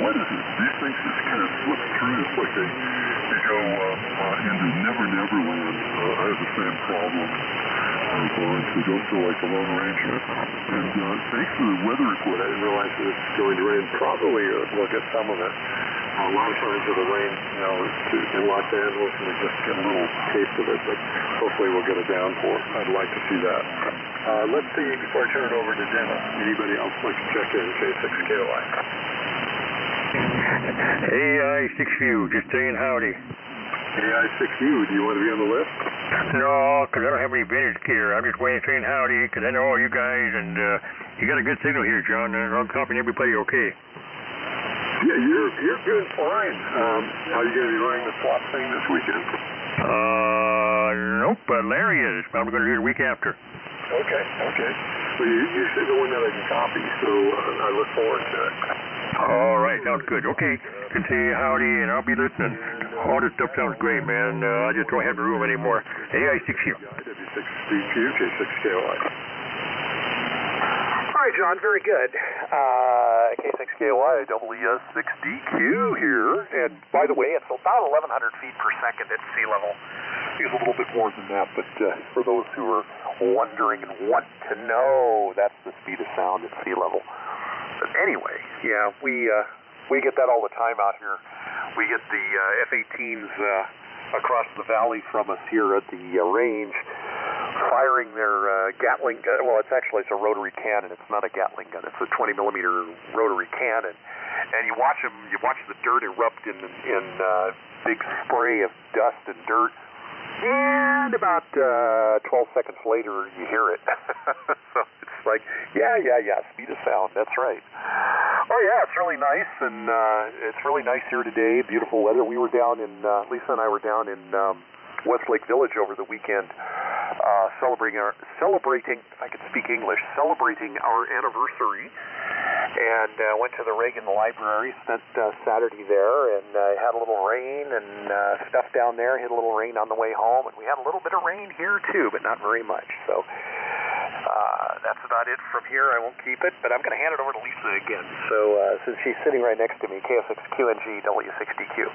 what is it? These things just kind of slip through. It's like they go into Never Never Land. I have the same problem. They don't feel like the Lone Ranger. And thanks to the weather report, I didn't realize that it's going to rain. Probably we'll get some of it. A lot of times it'll rain, in Los Angeles, and we just get a little taste of it, but hopefully we'll get a downpour. I'd like to see that. Let's see, before I turn it over to Dennis, anybody else like to check in K6KOI? AI6U, just saying howdy. AI6U, do you want to be on the list? No, because I don't have any vintage gear. I'm just waiting saying howdy, because I know all you guys, and you got a good signal here, John, and I'm copying everybody okay. Yeah, you're doing fine. Are you going to be running the swap thing this weekend? Nope, Larry is. I'm going to do it the week after. Okay. Well, you should the one that I can copy, so I look forward to it. All right, sounds good. Okay, can say howdy, and I'll be listening. All this stuff sounds great, man. I just don't have the room anymore. AI6U. IW6DQ, K6KOI. All right, John, very good. K6KOI, W6DQ here. And by the way, it's about 1,100 feet per second at sea level. It's a little bit more than that, but for those who are wondering and want to know, that's the speed of sound at sea level. But anyway, yeah, we get that all the time out here. We get the F-18s across the valley from us here at the range, firing their Gatling gun. Well, it's a rotary cannon. It's not a Gatling gun. It's a 20 millimeter rotary cannon. And you watch the dirt erupt in big spray of dust and dirt. And about 12 seconds later, you hear it. So it's like, yeah, speed of sound. That's right. Oh, yeah, it's really nice, and it's really nice here today. Beautiful weather. We were down in, Lisa and I were down in Westlake Village over the weekend, celebrating, if I could speak English, celebrating our anniversary. And went to the Reagan Library, spent Saturday there, and had a little rain and stuff down there. Hit a little rain on the way home, and we had a little bit of rain here too, but not very much. So that's about it from here. I won't keep it, but I'm going to hand it over to Lisa again. So since she's sitting right next to me, KF6QNG W6DQ.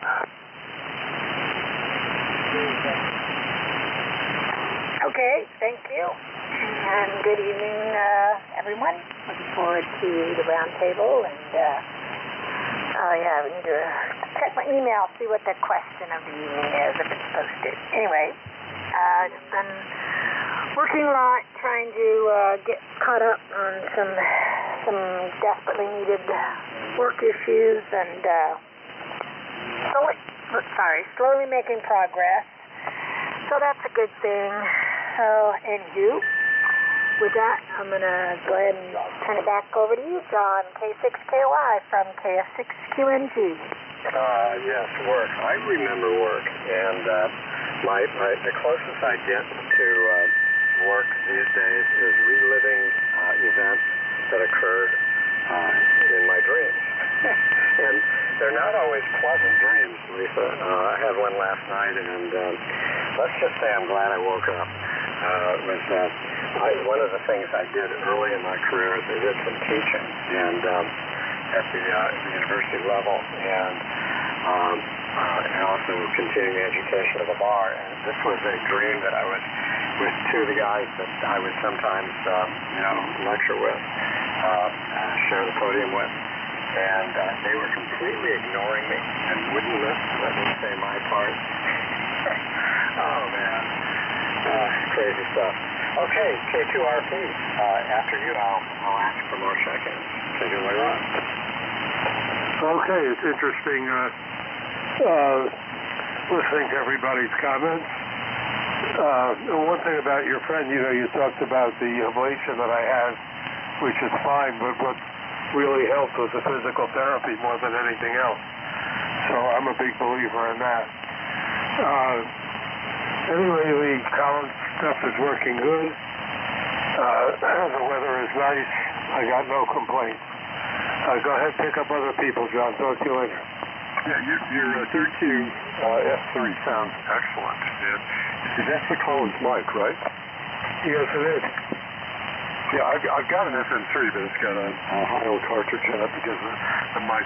Okay, thank you. And good evening, everyone. Looking forward to the roundtable. And, I need to check my email, see what the question of the evening is, if it's posted. Anyway, just been working a lot, trying to get caught up on some desperately needed work issues, and slowly making progress. So that's a good thing. So, anywho, with that, I'm going to go ahead and turn it back over to you, John, K6KOI from KF6QNG. Yes, work. I remember work, and the closest I get to work these days is reliving events that occurred in my dreams. And they're not always pleasant dreams, Lisa. I had one last night, and let's just say I'm glad I woke up. One of the things I did early in my career is I did some teaching, and at the university level, and also continuing education of the bar. And this was a dream that I was with two of the guys that I would sometimes, lecture with, share the podium with. And they were completely ignoring me and wouldn't let me say my part. Oh, man. Crazy stuff. Okay, K2RP. After you, I'll ask for more check-ins. Take it away, Ron. Okay, it's interesting listening to everybody's comments. One thing about your friend, you talked about the ablation that I had, which is fine, but what really helped was the physical therapy more than anything else. So I'm a big believer in that. Anyway, the column stuff is working good. The weather is nice. I got no complaints. Go ahead, pick up other people, John. Talk to you later. Yeah, your third cue F3 sounds excellent. That's the Collins mic, right? Yes, it is. Yeah, I've got an FM3, but it's got an Ohio cartridge in it because the mic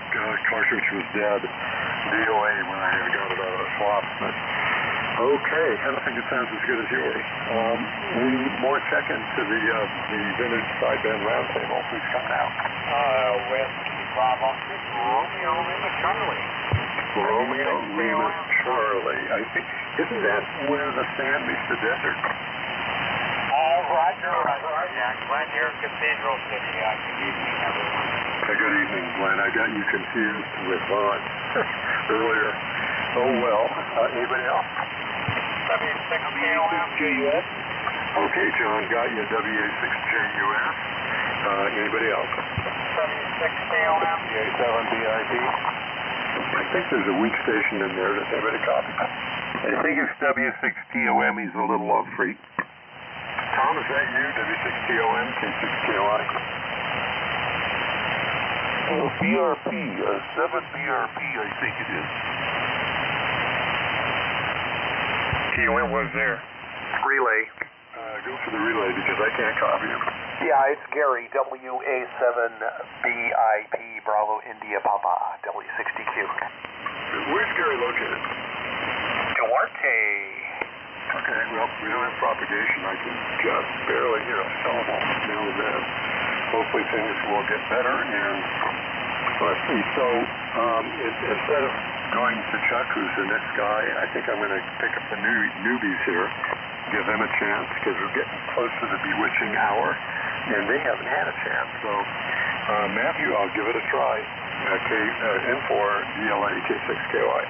cartridge was dead. DOA when I got it out of the swap. But okay, I don't think it sounds as good as yours. Any more check-in to the vintage sideband roundtable? Who's coming out? With Bravo 6, Romeo Lima Charlie. Romeo Lima Charlie. I think, isn't that where the sand meets the desert? Roger. Yeah, Glen here, Cathedral City. Good evening, everyone. Good evening, Glenn. I got you confused with Vaughn earlier. Oh, well. Anybody else? WA6KOM-JUS. Okay, John, got you WA6JUS. Anybody else? W6KOM. PA7BIP. I think there's a weak station in there. Does anybody copy? I think it's W6TOM. He's a little off free. Tom, is that you? W6TOM, K6KOI? Oh, BRP, 7BRP, I think it is. TOM was there. Relay. Go for the relay because I can't copy him. Yeah, it's Gary, WA7BIP, Bravo India Papa, W60Q. Where's Gary located? Duarte. Okay, well, we don't have propagation. I can just barely hear a syllable now and then. Hopefully things will get better. And let's see, so instead of going to Chuck, who's the next guy, I think I'm going to pick up the newbies here, give them a chance, because we're getting close to the bewitching hour, and they haven't had a chance. So, Matthew, I'll give it a try. N4 DLA K6KOI.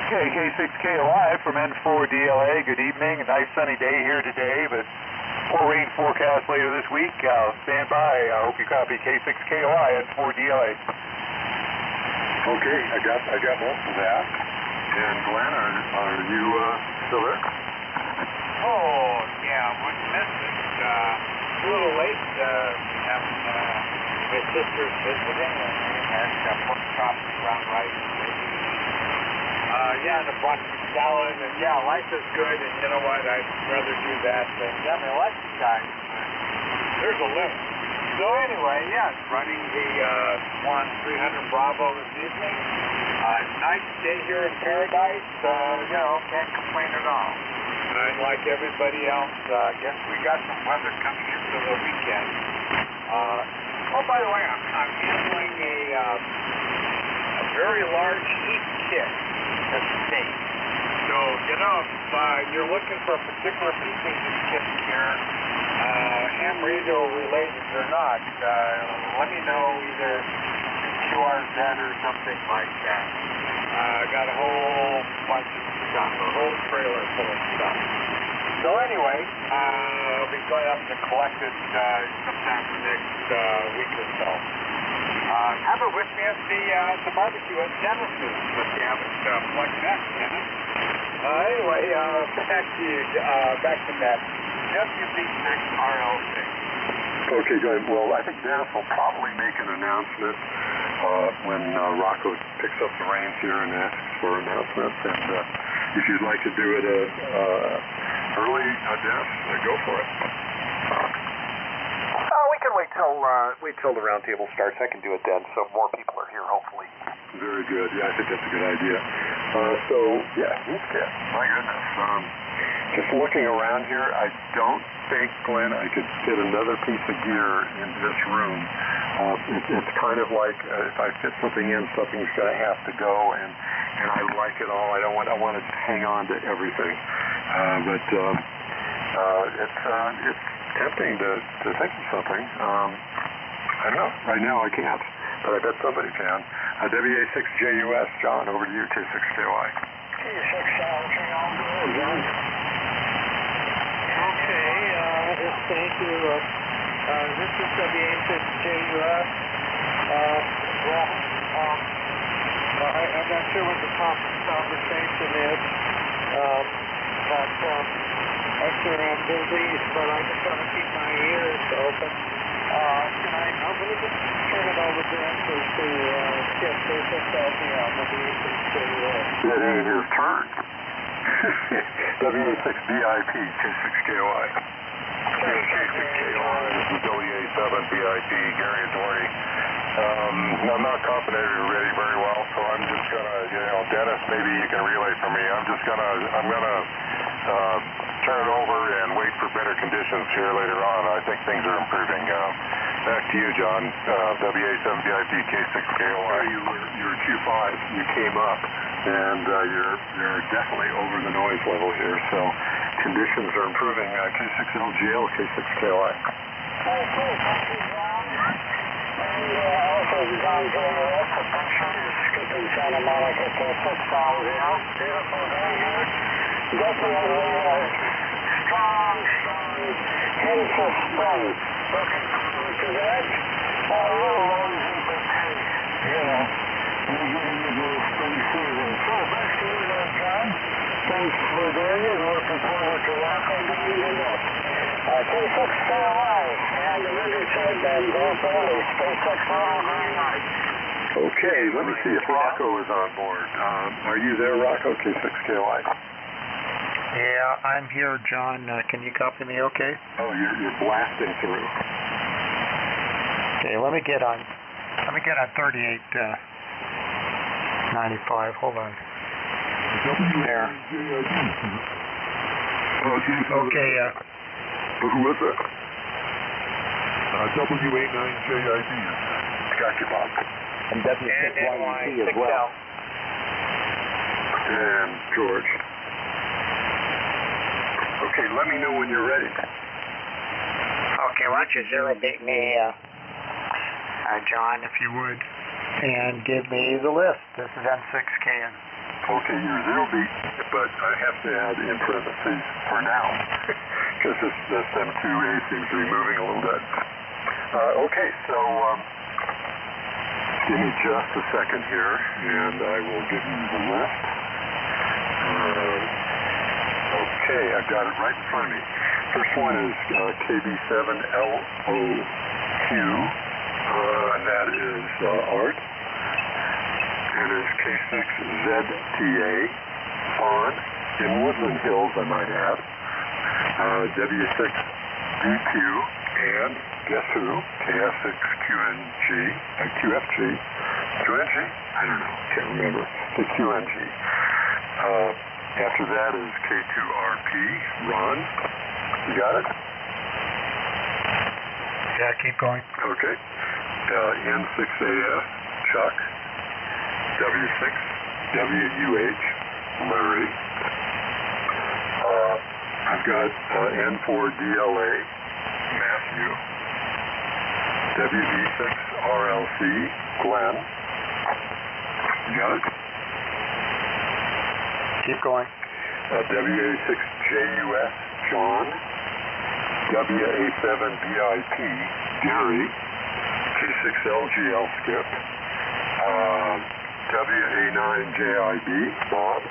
Okay, K6KOI from N4 DLA. Good evening. A nice sunny day here today, but poor rain forecast later this week. Stand by. I hope you copy K6KOI N4 DLA. Okay, I got most of that. And Glenn, are you still there? Oh, yeah, one message. A little late, having my sister's visiting, and we had pork chops and brown rice and maybe, and a broccoli salad, and life is good, and you know what, I'd rather do that than have an election guy. There's a limit. So anyway, running the Swan 300 Bravo this evening. Nice day here in Paradise, can't complain at all. And like everybody else, guess we got some weather coming into the weekend. By the way, I'm handling a very large heat kit at the state. So, if you're looking for a particular piece of heat kit here, ham radio related or not, let me know either QRZ or something like that. Got a whole bunch of stuff, a whole trailer full of stuff. So anyway, I'll be going up to collect it sometime the next week or so. Have it with me at the barbecue at Denver Food, if you haven't plugged that in. Anyway, back to that. WB6RL6. Okay, good. Well, I think Dennis will probably make an announcement when Rocco picks up the reins here and asks for announcements. And if you'd like to do it early, Dennis, go for it. We can wait till the roundtable starts. I can do it then, so more people are here, hopefully. Very good. Yeah, I think that's a good idea. Heat kit. My goodness. Just looking around here, I don't think, Glenn, I could fit another piece of gear in this room. It's kind of like if I fit something in, something's going to have to go, and I like it all. I want to hang on to everything. But it's tempting to think of something. I don't know. Right now I can't, but I bet somebody can. WA6JUS, John, over to you, K6KOI. K6KOI, John. Okay, thank you. This is WA6JUS. I'm not sure what the conversation is, but actually I'm busy, but I just want to keep my ears open. I'm going to just turn it over directly to Skip. There's just help me out. It ain't his turn. W6BIP, K6KOI. K6KOI, this is WA7BIP, Gary Authority. I'm not confident or ready very well, so I'm just gonna, Dennis, maybe you can relay for me. I'm gonna turn it over and wait for better conditions here later on. I think things are improving. Back to you, John. WA7VIP, K6KOI. You're Q5. You came up, and you're definitely over the noise level here. So conditions are improving. K6LGL, K6KOI. Also designed for the rest of skipping Santa Monica K6LGL. Beautiful day here. Definitely strong hints of spring. Looking forward to that. Spring season. So back to you there, John. Thanks for doing it. Looking forward to Rocco being in it. K6KOI and the River Said and both early. Stay 6 long green light. Okay, let me see if Rocco is on board. Are you there, Rocco? K6KOI. Yeah, I'm here, John. Can you copy me okay? Oh, you're blasting through. Okay, let me get on 3895. Hold on. There. Okay, Who was that? W89JID. Got you, Bob. And W6YT as well. And George. Okay, let me know when you're ready. Okay, why don't you zero beat me, John, if you would, and give me the list. This is N6KN. Okay, you're zero beat, but I have to add in parentheses for now, because this M2A seems to be moving a little bit. Okay, so give me just a second here, and I will give you the list. Okay, I've got it right in front of me. First one is KB7LOQ, that is Art. And it's K6ZTA, Fawn, in Woodland Hills, I might add. W6DQ, and guess who? KF6QNG, QFG, QNG? I don't know, can't remember. The QNG. After that is K2RP, Ron. You got it? Yeah, keep going. Okay. N6AF, Chuck. W6, WUH, Larry. I've got N4DLA, Matthew. WD6RLC, Glenn. You got it? Keep going. WA6JUS, John. WA7BIP, Gary. K6LGL, Skip. WA9JIB, Bob.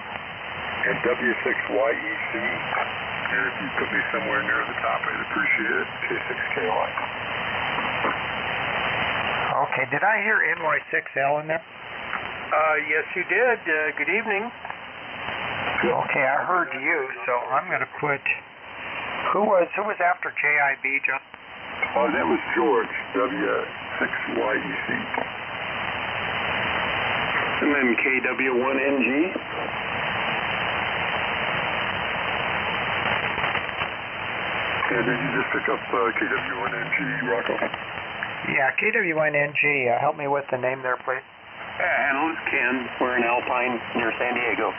And W6YEC. And if you put me somewhere near the top, I'd appreciate it. K6KOI. Okay, did I hear NY6L in there? Yes, you did. Good evening. Okay, I heard you, so I'm going to put... Who was after JIB, John? Oh, that was George, W6YEC. And then KW1NG. And did you just pick up KW1NG, Rocco? Yeah, KW1NG. Help me with the name there, please. Hello, it's Ken. We're in Alpine near San Diego.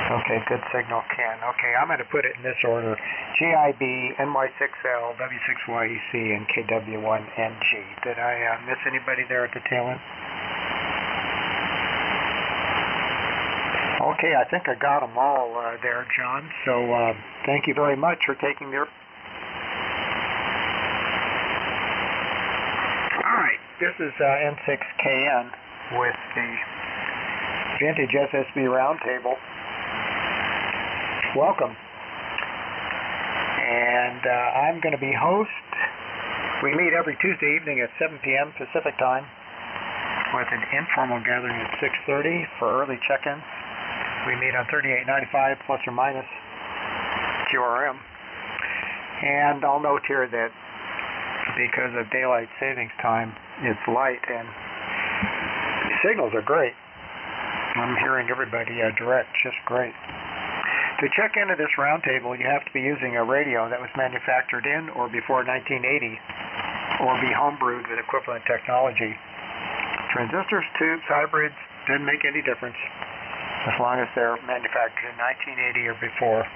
Okay, good signal, Ken. Okay, I'm going to put it in this order. GIB, NY6L, W6YEC, and KW1NG. Did I miss anybody there at the tail end? Okay, I think I got them all there, John. So thank you very much for taking their... All right, this is N6KN with the Vintage SSB Roundtable. Welcome. And I'm going to be host. We meet every Tuesday evening at 7 p.m. Pacific time with an informal gathering at 6:30 for early check-ins. We meet on 3895 plus or minus QRM. And I'll note here that because of daylight savings time, it's light and the signals are great. I'm hearing everybody direct, just great. To check into this roundtable, you have to be using a radio that was manufactured in or before 1980 or be homebrewed with equivalent technology. Transistors, tubes, hybrids, doesn't make any difference as long as they're manufactured in 1980 or before.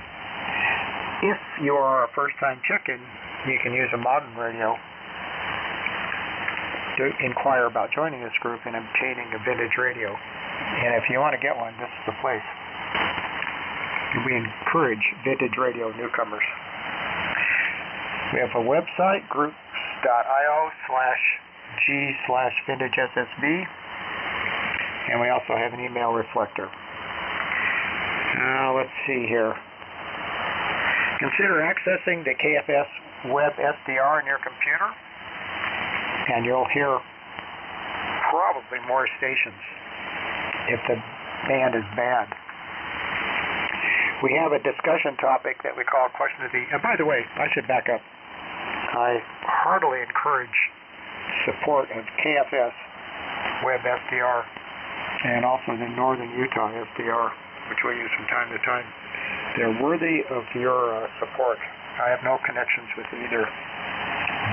If you are a first-time check-in, you can use a modern radio to inquire about joining this group and obtaining a vintage radio. And if you want to get one, this is the place. We encourage vintage radio newcomers. We have a website, groups.io/g/vintage-SSB, and we also have an email reflector. Let's see here. Consider accessing the KFS web SDR on your computer, and you'll hear probably more stations if the band is bad. We have a discussion topic that we call Question of the... And by the way, I should back up. I heartily encourage support of KFS Web SDR and also the Northern Utah SDR, which we use from time to time. They're worthy of your support. I have no connections with either,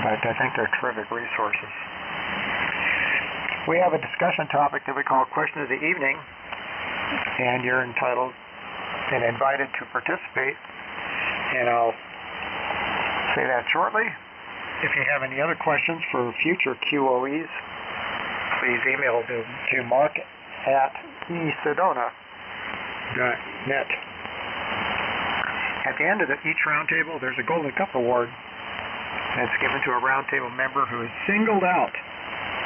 but I think they're terrific resources. We have a discussion topic that we call Question of the Evening, and you're entitled and invited to participate, and I'll say that shortly. If you have any other questions for future QOEs, please email to mark@esedona.net. At the end of each roundtable, there's a Golden Cup Award that's given to a roundtable member who is singled out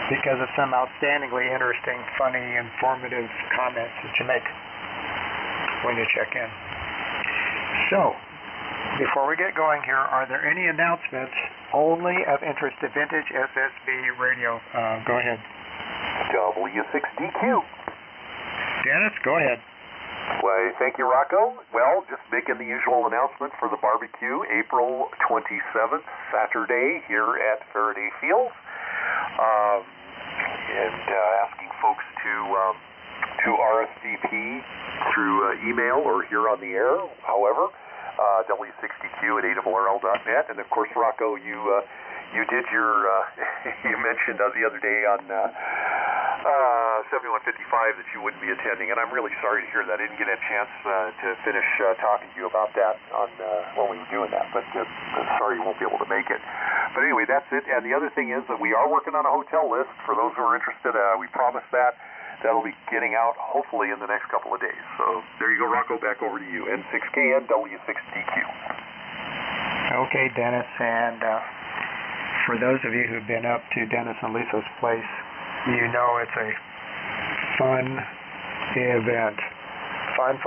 because of some outstandingly interesting, funny, informative comments that you make when you check in. So, before we get going here, are there any announcements only of interest to Vintage SSB Radio? Go ahead. W6DQ. Dennis, go ahead. Why, thank you, Rocco. Well, just making the usual announcement for the barbecue, April 27th, Saturday, here at Faraday Fields. And asking folks to RSVP through email or here on the air, however, W6DQ@ARRL.net. And of course, Rocco, you did your, you mentioned the other day on 7155 that you wouldn't be attending, and I'm really sorry to hear that. I didn't get a chance to finish talking to you about that on when we were doing that, but sorry you won't be able to make it. But anyway, that's it. And the other thing is that we are working on a hotel list for those who are interested. We promised that. That'll be getting out hopefully in the next couple of days. So there you go, Rocco, back over to you. N6KN W6DQ. Okay, Dennis, and for those of you who've been up to Dennis and Lisa's place, you know it's a fun event. Fun.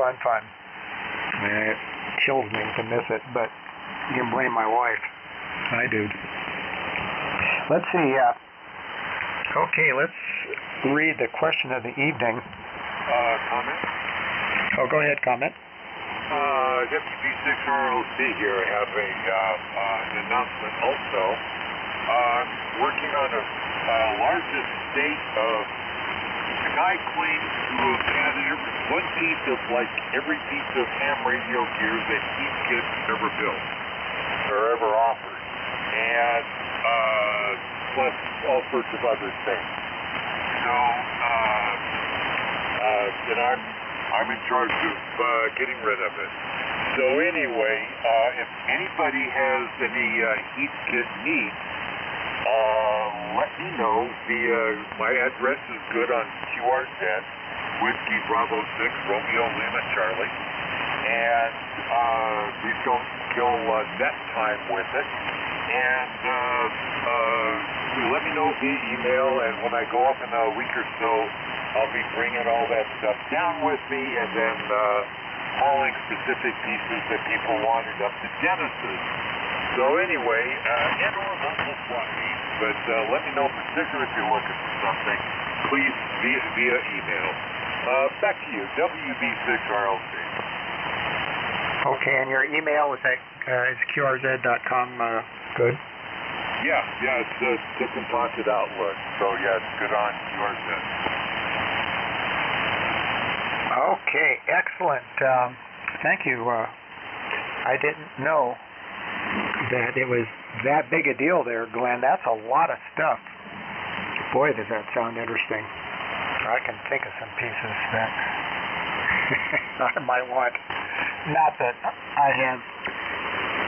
And it kills me to miss it, but you can blame my wife. I do. Let's see. Okay, let's read the question of the evening. Comment? Oh, go ahead, comment. WB6ROC here. I have an announcement also. Working on a large estate of... The guy claims to have had one piece of every piece of ham radio gear that each kid ever built or ever offered, and plus all sorts of other things. So, and I'm in charge of getting rid of it. So anyway, if anybody has any heat kit needs, let me know. My address is good on QRZ, Whiskey Bravo 6, Romeo Lima Charlie, and please don't kill net time with it. And let me know via email, and when I go up in a week or so, I'll be bringing all that stuff down with me, and then hauling specific pieces that people wanted up to Dennis's. So anyway, and or local swap meets, but let me know particularly if you're looking for something, please via email. Back to you, WB6RLC. Okay, and your email is is qrz.com good? Yeah, it's different pocket outlook. So yeah, it's good on yours then. Okay, excellent. Thank you. I didn't know that it was that big a deal there, Glenn. That's a lot of stuff. Boy, does that sound interesting. I can think of some pieces that I might want. Not that I have.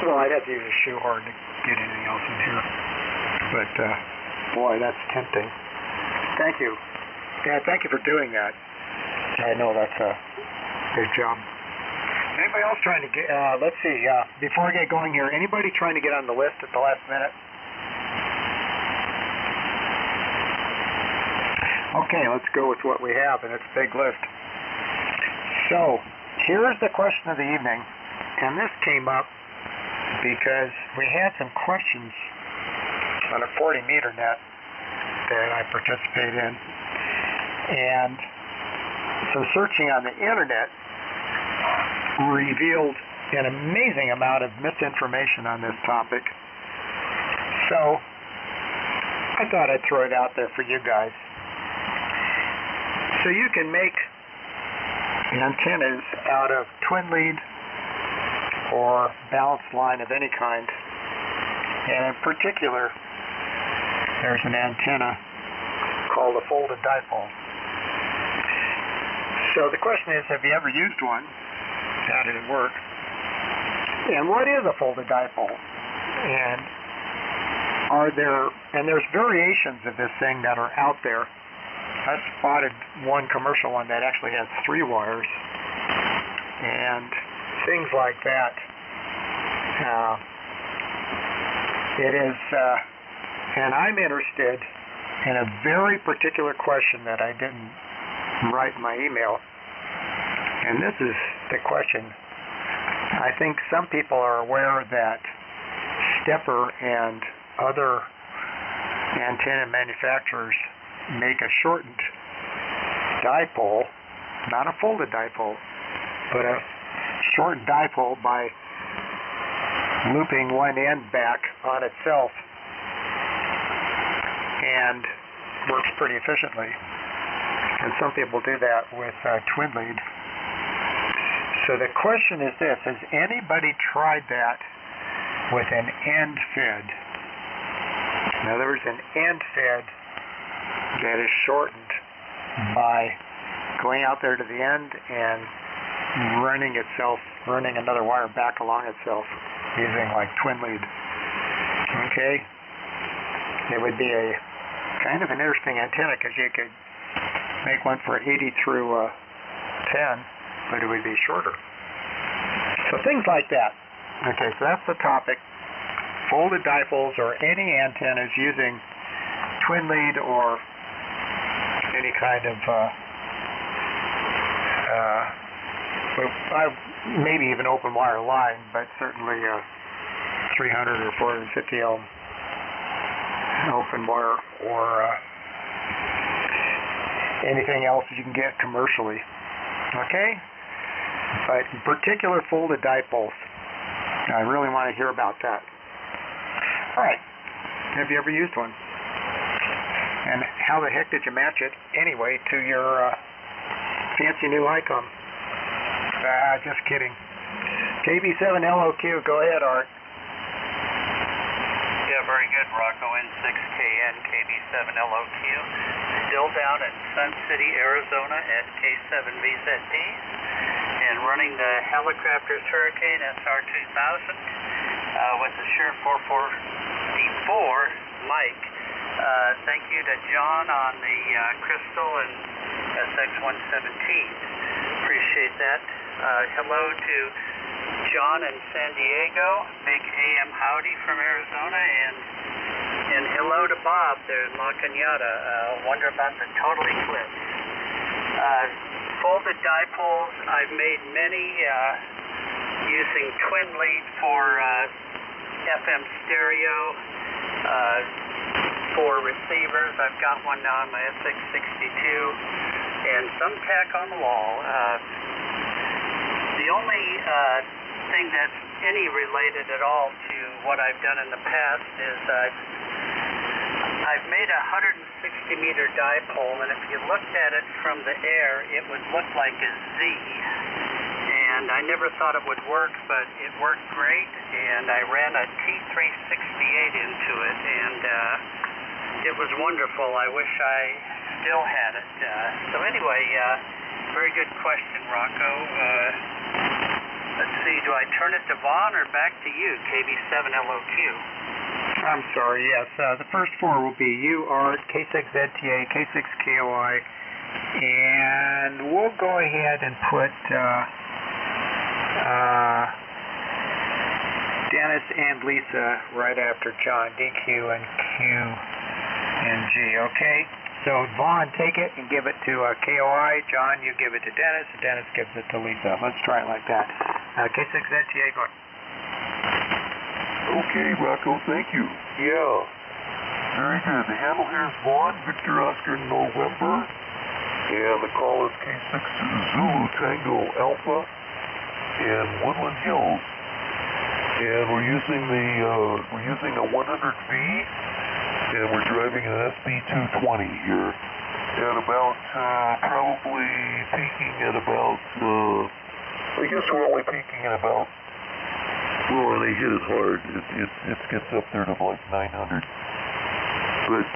Well, I'd have to use a shoehorn to get anything else in here. But, boy, that's tempting. Thank you. Yeah, thank you for doing that. I know that's a good job. Anybody else trying to get, let's see, before I get going here, anybody trying to get on the list at the last minute? Okay, let's go with what we have, and it's a big list. So, here's the question of the evening, and this came up because we had some questions on a 40-meter net that I participate in, and some searching on the internet revealed an amazing amount of misinformation on this topic. So, I thought I'd throw it out there for you guys. So you can make antennas out of twin lead or balanced line of any kind, and in particular there's an antenna called a folded dipole. So the question is, have you ever used one? How did it work? And what is a folded dipole? And there's variations of this thing that are out there. I spotted one commercial one that actually has 3 wires and things like that. And I'm interested in a very particular question that I didn't write in my email. And this is the question. I think some people are aware that Stepper and other antenna manufacturers make a shortened dipole, not a folded dipole, but a shortened dipole by looping one end back on itself, and works pretty efficiently. And some people do that with twin lead. So the question is this: has anybody tried that with an end fed? In other words, an end fed that is shortened by going out there to the end and running another wire back along itself using like twin lead. Okay? It would be a kind of an interesting antenna because you could make one for 80 through 10, but it would be shorter. So things like that. Okay, so that's the topic. Folded dipoles or any antennas using twin lead or any kind of maybe even open wire line, but certainly 300 or 450 ohm open wire or anything else that you can get commercially. Okay? But in particular folded dipoles, I really want to hear about that. Alright, have you ever used one? And how the heck did you match it anyway to your fancy new ICOM? Just kidding. KB7LOQ, go ahead, Art. Yeah, very good, Rocco. N6KN, KB7LOQ. Still down in Sun City, Arizona at K7VZD. And running the Helicopters Hurricane SR2000 with the Shure 44D4 mic. Thank you to John on the Crystal and SX117. Appreciate that. Hello to John in San Diego. Big AM howdy from Arizona. And hello to Bob there in La Cañada. Wonder about the total eclipse. Folded dipoles, I've made many using twin lead for FM stereo. For receivers, I've got one now on my SX62. and some tack on the wall. The only thing that's any related at all to what I've done in the past is I've made a 160-meter dipole, and if you looked at it from the air, it would look like a Z. And I never thought it would work, but it worked great, and I ran a T368 into it, and it was wonderful. I wish I still had it. So anyway, very good question, Rocco. Let's see, do I turn it to Vaughn or back to you, KB7LOQ? I'm sorry, yes. The first four will be U, Art, K6ZTA, K6KOI, and we'll go ahead and put Dennis and Lisa right after John, DQ and Q and G, okay? So Vaughn, take it and give it to KOI. John, you give it to Dennis, and Dennis gives it to Lisa. Let's try it like that. K6ZTA, go ahead. Okay, Rocco, thank you. Yeah. Very good. The handle here is Vaughn, Victor Oscar November, and the call is K6 Zulu Tango Alpha in Woodland Hills. And we're using a 100V, and we're driving an SB 220 here. At about probably peaking at about I guess we're only peaking at about. Well, they hit it hard. It gets up there to like 900. But,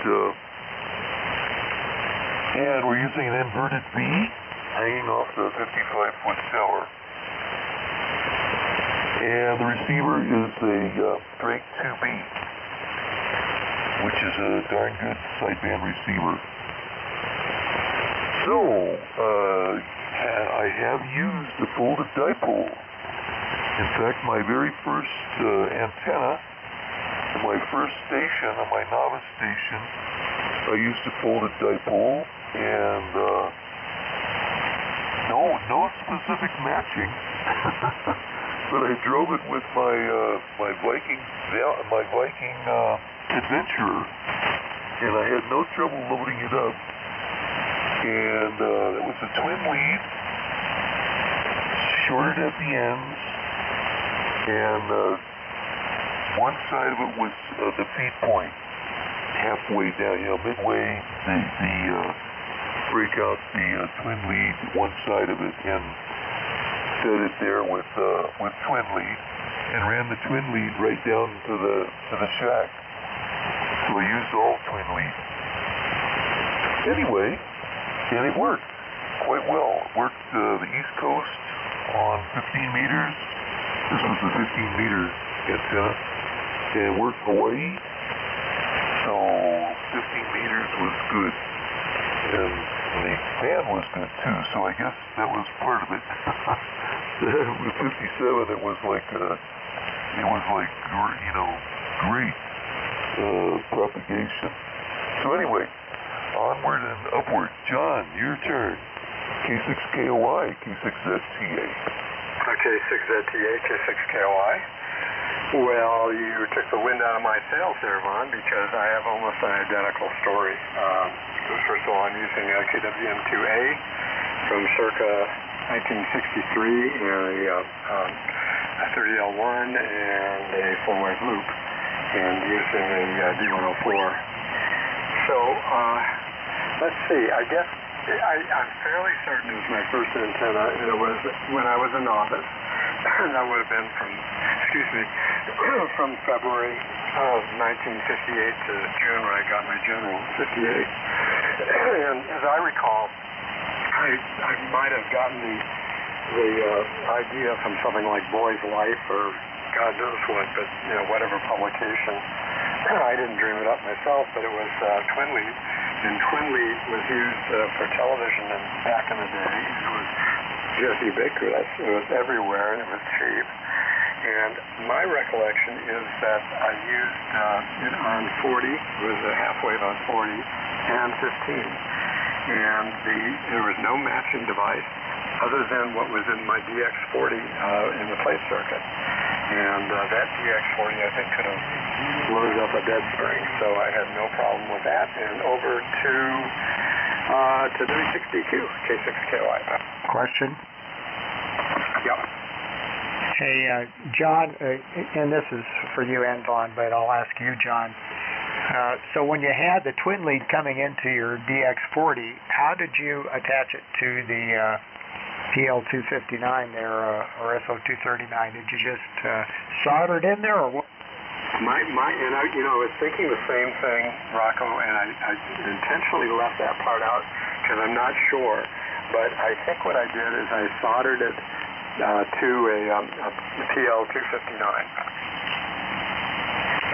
and we're using an inverted V hanging off the 55-foot tower. And the receiver is a Drake 2B, which is a darn good sideband receiver. So, I have used the folded dipole. In fact, my very first antenna, my first station, my novice station, I used a folded dipole, and no specific matching, but I drove it with my Viking Adventurer, and I had no trouble loading it up. And it was a twin lead, shorted at the ends. And one side of it was the feed point, halfway down, midway, the break out the twin lead, one side of it, and set it there with twin lead, and ran the twin lead right down to the shack. So I used all twin lead. Anyway, and it worked quite well. It worked the East Coast on 15 meters. This was a 15-meter antenna, and it worked Hawaii, so 15 meters was good, and the band was good too, so I guess that was part of it. With 57, it was like great propagation. So anyway, onward and upward. John, your turn. K6KOI, K6ZTA. K6ZTA, K6KOI. Well, you took the wind out of my sails there, Vaughn, because I have almost an identical story. First of all, I'm using a KWM2A from circa 1963 and a 30L1 and a full-wave loop, and using a D104. So, let's see, I guess I'm fairly certain it was my first antenna, and it was when I was a novice. That would have been from February of 1958 to June when I got my general in 58. And as I recall, I might have gotten the idea from something like Boy's Life or God knows what, but whatever publication. I didn't dream it up myself, but it was twin lead. And twin lead was used for television back in the day. It was just ubiquitous. It was everywhere, and it was cheap. And my recollection is that I used it on 40. It was a half wave on 40 and 15. And there was no matching device other than what was in my DX40 in the plate circuit. And that DX40, I think, could have loaded up a dead spring, so I had no problem with that. And over to to W6DQ, K6KY. Question? Yep. Hey, John, and this is for you and Vaughn, but I'll ask you, John. So when you had the twin lead coming into your DX40, how did you attach it to the PL259 there, or SO239? Did you just solder it in there, or what? I was thinking the same thing, Rocco, and I intentionally left that part out because I'm not sure. But I think what I did is I soldered it to a PL259.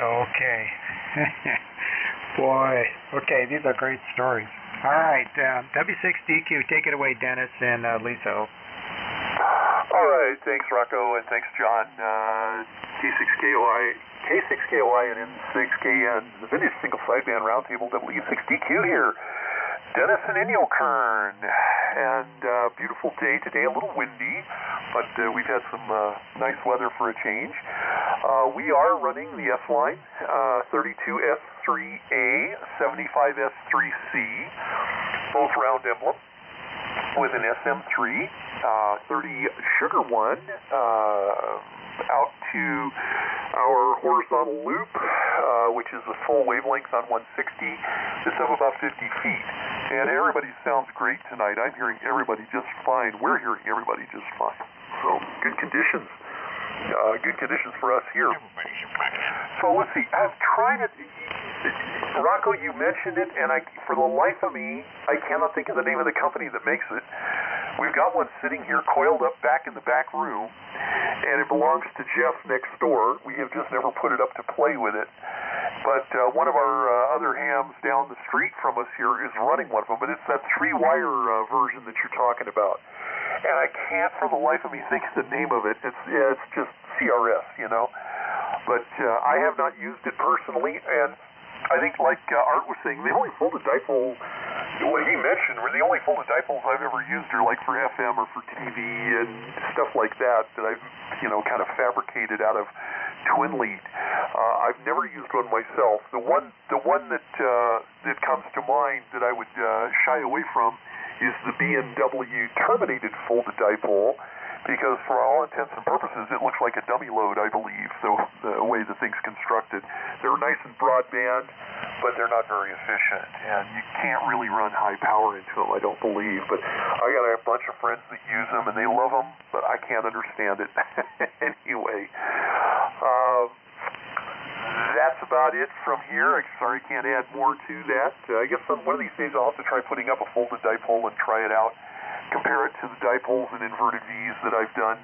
Okay. Boy. Okay, these are great stories. All right, W6DQ, take it away, Dennis and Lisa. All right, thanks, Rocco, and thanks, John. K6KY and N6KN, the Vintage Single Sideband Roundtable W6DQ here. Dennis and Inyokern, and beautiful day today, a little windy, but we've had some nice weather for a change. We are running the S-Line, 32S3A, 75S3C, both round emblem, with an SM3, 30 Sugar One, out to our horizontal loop, which is a full wavelength on 160. It's up about 50 feet. And everybody sounds great tonight. I'm hearing everybody just fine. We're hearing everybody just fine. So good conditions. Good conditions for us here. So let's see. I'm trying to... Rocco, you mentioned it, and for the life of me, I cannot think of the name of the company that makes it. We've got one sitting here coiled up back in the back room, and it belongs to Jeff next door. We have just never put it up to play with it. But one of our other hams down the street from us here is running one of them, but it's that 3-wire version that you're talking about. And I can't for the life of me think of the name of it. It's just CRS, you know. But I have not used it personally, and I think, like Art was saying, the only folded dipole, what he mentioned, were the only folded dipoles I've ever used are like for FM or for TV and stuff like that I've, kind of fabricated out of twin lead. I've never used one myself. The one that comes to mind that I would shy away from is the B&W terminated folded dipole, because for all intents and purposes, it looks like a dummy load, I believe, so the way the thing's constructed. They're nice and broadband, but they're not very efficient, and you can't really run high power into them, I don't believe. But I got a bunch of friends that use them, and they love them, but I can't understand it. Anyway, that's about it from here. I'm sorry I can't add more to that. I guess one of these days I'll have to try putting up a folded dipole and try it out, compare it to the dipoles and inverted V's that I've done,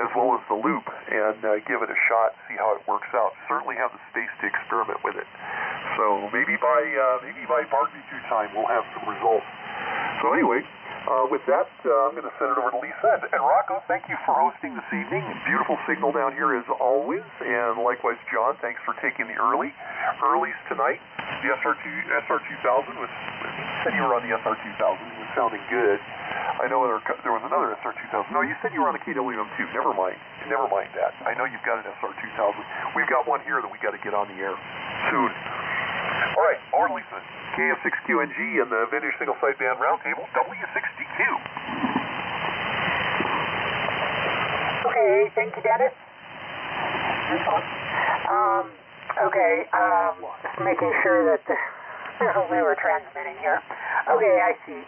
as well as the loop, and give it a shot, see how it works out. Certainly have the space to experiment with it. So maybe by barbecue time we'll have some results. So anyway, with that, I'm going to send it over to Lisa. And Rocco, thank you for hosting this evening. Beautiful signal down here as always. And likewise, John, thanks for taking the earlies tonight. The SR2000 was, you said you were on the SR2000. It was sounding good. I know there was another SR2000. No, you said you were on the KWM2. Never mind that. I know you've got an SR2000. We've got one here that we got to get on the air soon. All right, over to Lisa. KF6QNG and the Vintage Single Sideband Roundtable W6DQ. Okay, thank you, Dennis. Just making sure that we were transmitting here. Okay, I see.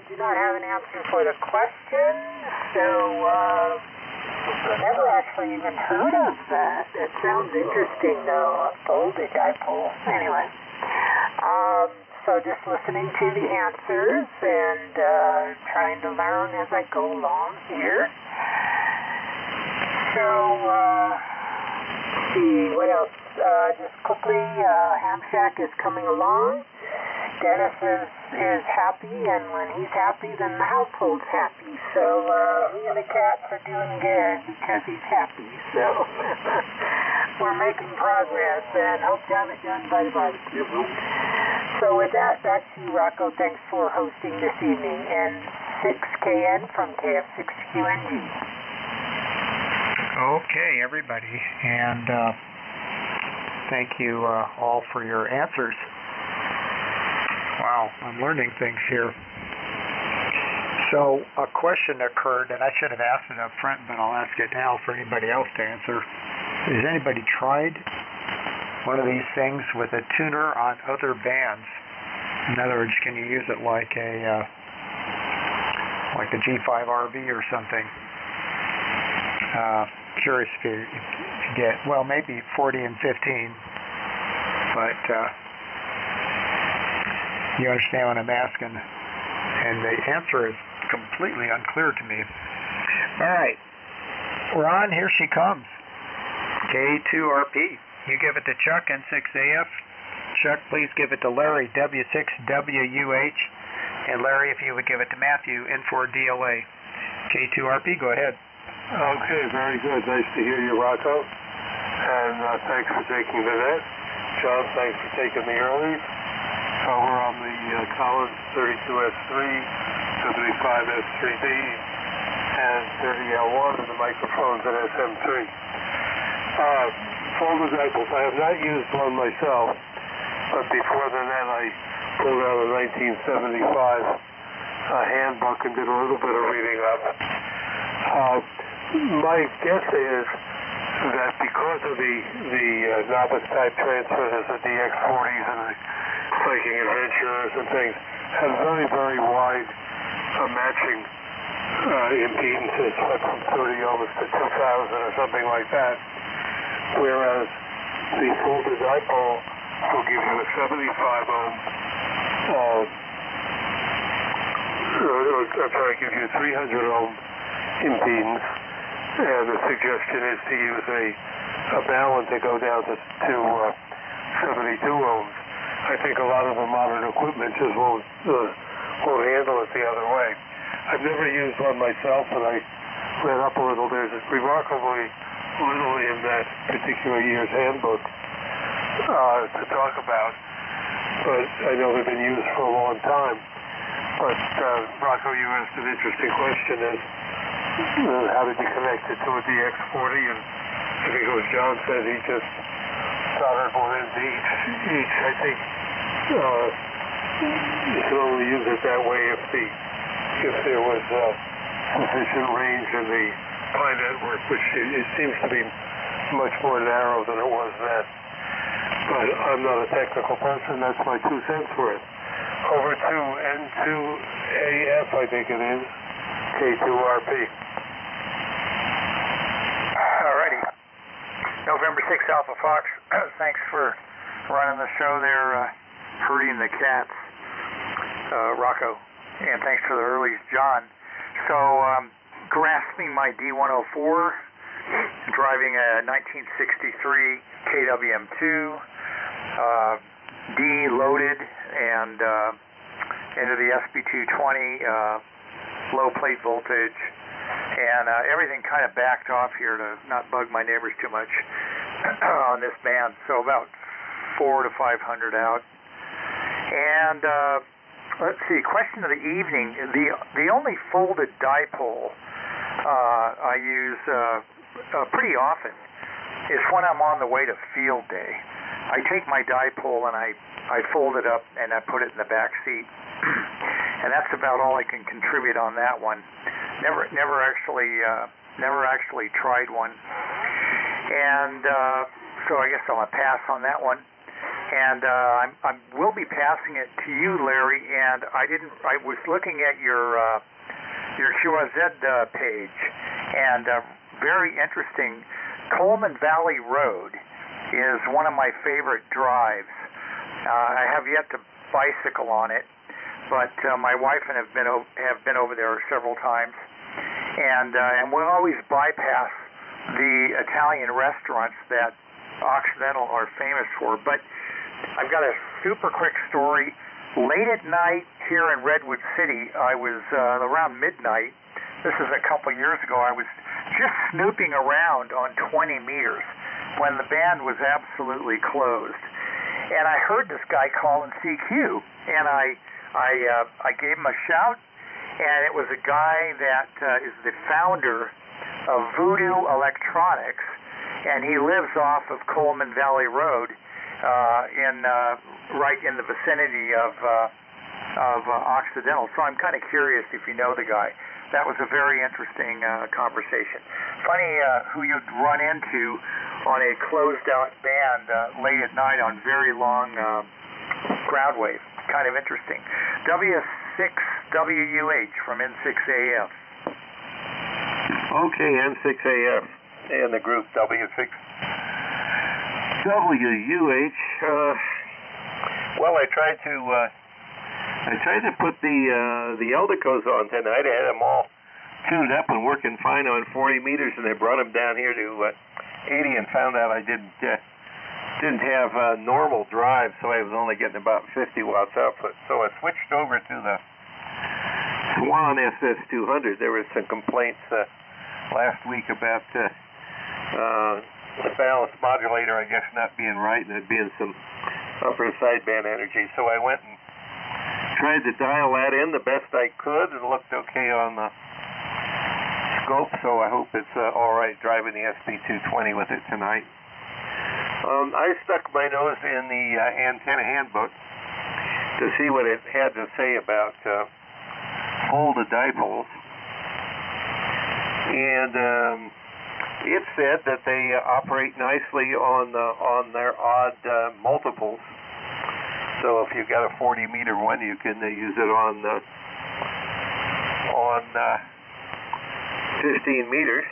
Do not have an answer for the question, so never actually even heard of that. It sounds interesting, though, a folded dipole. Anyway, so just listening to the answers and trying to learn as I go along here. So, let's see, what else? Just quickly, Ham Shack is coming along. Dennis is happy, and when he's happy, then the household's happy. So me and the cats are doing good because he's happy. So we're making progress, and hope to have it done by the barbecue. So with that, back to you, Rocco. Thanks for hosting this evening. And 6KN from KF6QNG. Okay, everybody, and thank you all for your answers. Wow. Wow, I'm learning things here. So a question occurred, and I should have asked it up front, but I'll ask it now for anybody else to answer. Has anybody tried one of these things with a tuner on other bands? In other words, can you use it like a G5RV or something? Curious if you get, well, maybe 40 and 15, but you understand what I'm asking. And the answer is completely unclear to me. All right, Ron, here she comes. K2RP. You give it to Chuck, N6AF. Chuck, please give it to Larry, W6WUH. And Larry, if you would give it to Matthew, N4DLA. K2RP, go ahead. Okay, very good. Nice to hear you, Rocco. And thanks for taking the net. John, thanks for taking the early. We're on the Collins 32S3, 75S3D, and 30L1, and the microphones at SM3. Full examples. I have not used one myself, but before the net I pulled out a 1975 handbook and did a little bit of reading up. My guess is that because of the novice type transmitters, the DX40s and the Viking Adventurers and things, have very, very wide matching impedances, from 30 ohms to 2,000 or something like that. Whereas the folded dipole will give you a 75 ohm, give you a 300 ohm impedance, and the suggestion is to use a balun to go down to 72 ohms. I think a lot of the modern equipment just won't handle it the other way. I've never used one myself, and I read up a little. There's remarkably little in that particular year's handbook to talk about, but I know they've been used for a long time. But Rocco, you asked an interesting question: is how did you connect it to a DX40? And I think it was John said he just soldered one into each. I think you can only use it that way if there was sufficient range in the Pi network, which it seems to be much more narrow than it was then. But I'm not a technical person. That's my 2 cents worth. Over to N2AF, I think it is. K2RP. Alrighty. November 6 Alpha Fox. Thanks for running the show there, herding the cats, Rocco. And thanks for the earlies, John. So, grasping my D104, driving a 1963 KWM2, D-loaded and into the SB220, low plate voltage, and everything kind of backed off here to not bug my neighbors too much on this band. So about 400 to 500 out. And let's see, question of the evening. The only folded dipole I use pretty often is when I'm on the way to field day. I take my dipole and I fold it up and I put it in the back seat, and that's about all I can contribute on that one. Never actually tried one, and so I guess I'm gonna pass on that one. And I will be passing it to you, Larry. And I was looking at your QRZ page, and very interesting. Coleman Valley Road is one of my favorite drives. I have yet to bicycle on it, but my wife and have been over there several times, and we'll always bypass the Italian restaurants that Occidental are famous for. But I've got a super quick story. Late at night here in Redwood City, I was around midnight. This is a couple years ago. I was just snooping around on 20 meters when the band was absolutely closed, and I heard this guy calling CQ, and I gave him a shout, and it was a guy that is the founder of Voodoo Electronics, and he lives off of Coleman Valley Road, right in the vicinity of of Occidental. So I'm kind of curious if you know the guy. That was a very interesting conversation. Funny who you'd run into on a closed-out band late at night on very long ground wave. Kind of interesting. W6WUH from N6AF. Okay, N6AF and the group W6WUH. Well, I tried to put the Eldicos on tonight. I had them all tuned up and working fine on 40 meters, and I brought them down here to 80 and found out I didn't have normal drive, so I was only getting about 50 watts output. So I switched over to the Swan SS200. There was some complaints last week about the balanced modulator, I guess, not being right, and it being some upper sideband energy. So I went and tried to dial that in the best I could, and it looked okay on the scope, so I hope it's all right driving the SB220 with it tonight. I stuck my nose in the antenna handbook to see what it had to say about folded dipoles, and it said that they operate nicely on their odd multiples. So if you've got a 40-meter one, you can use it on 15 meters.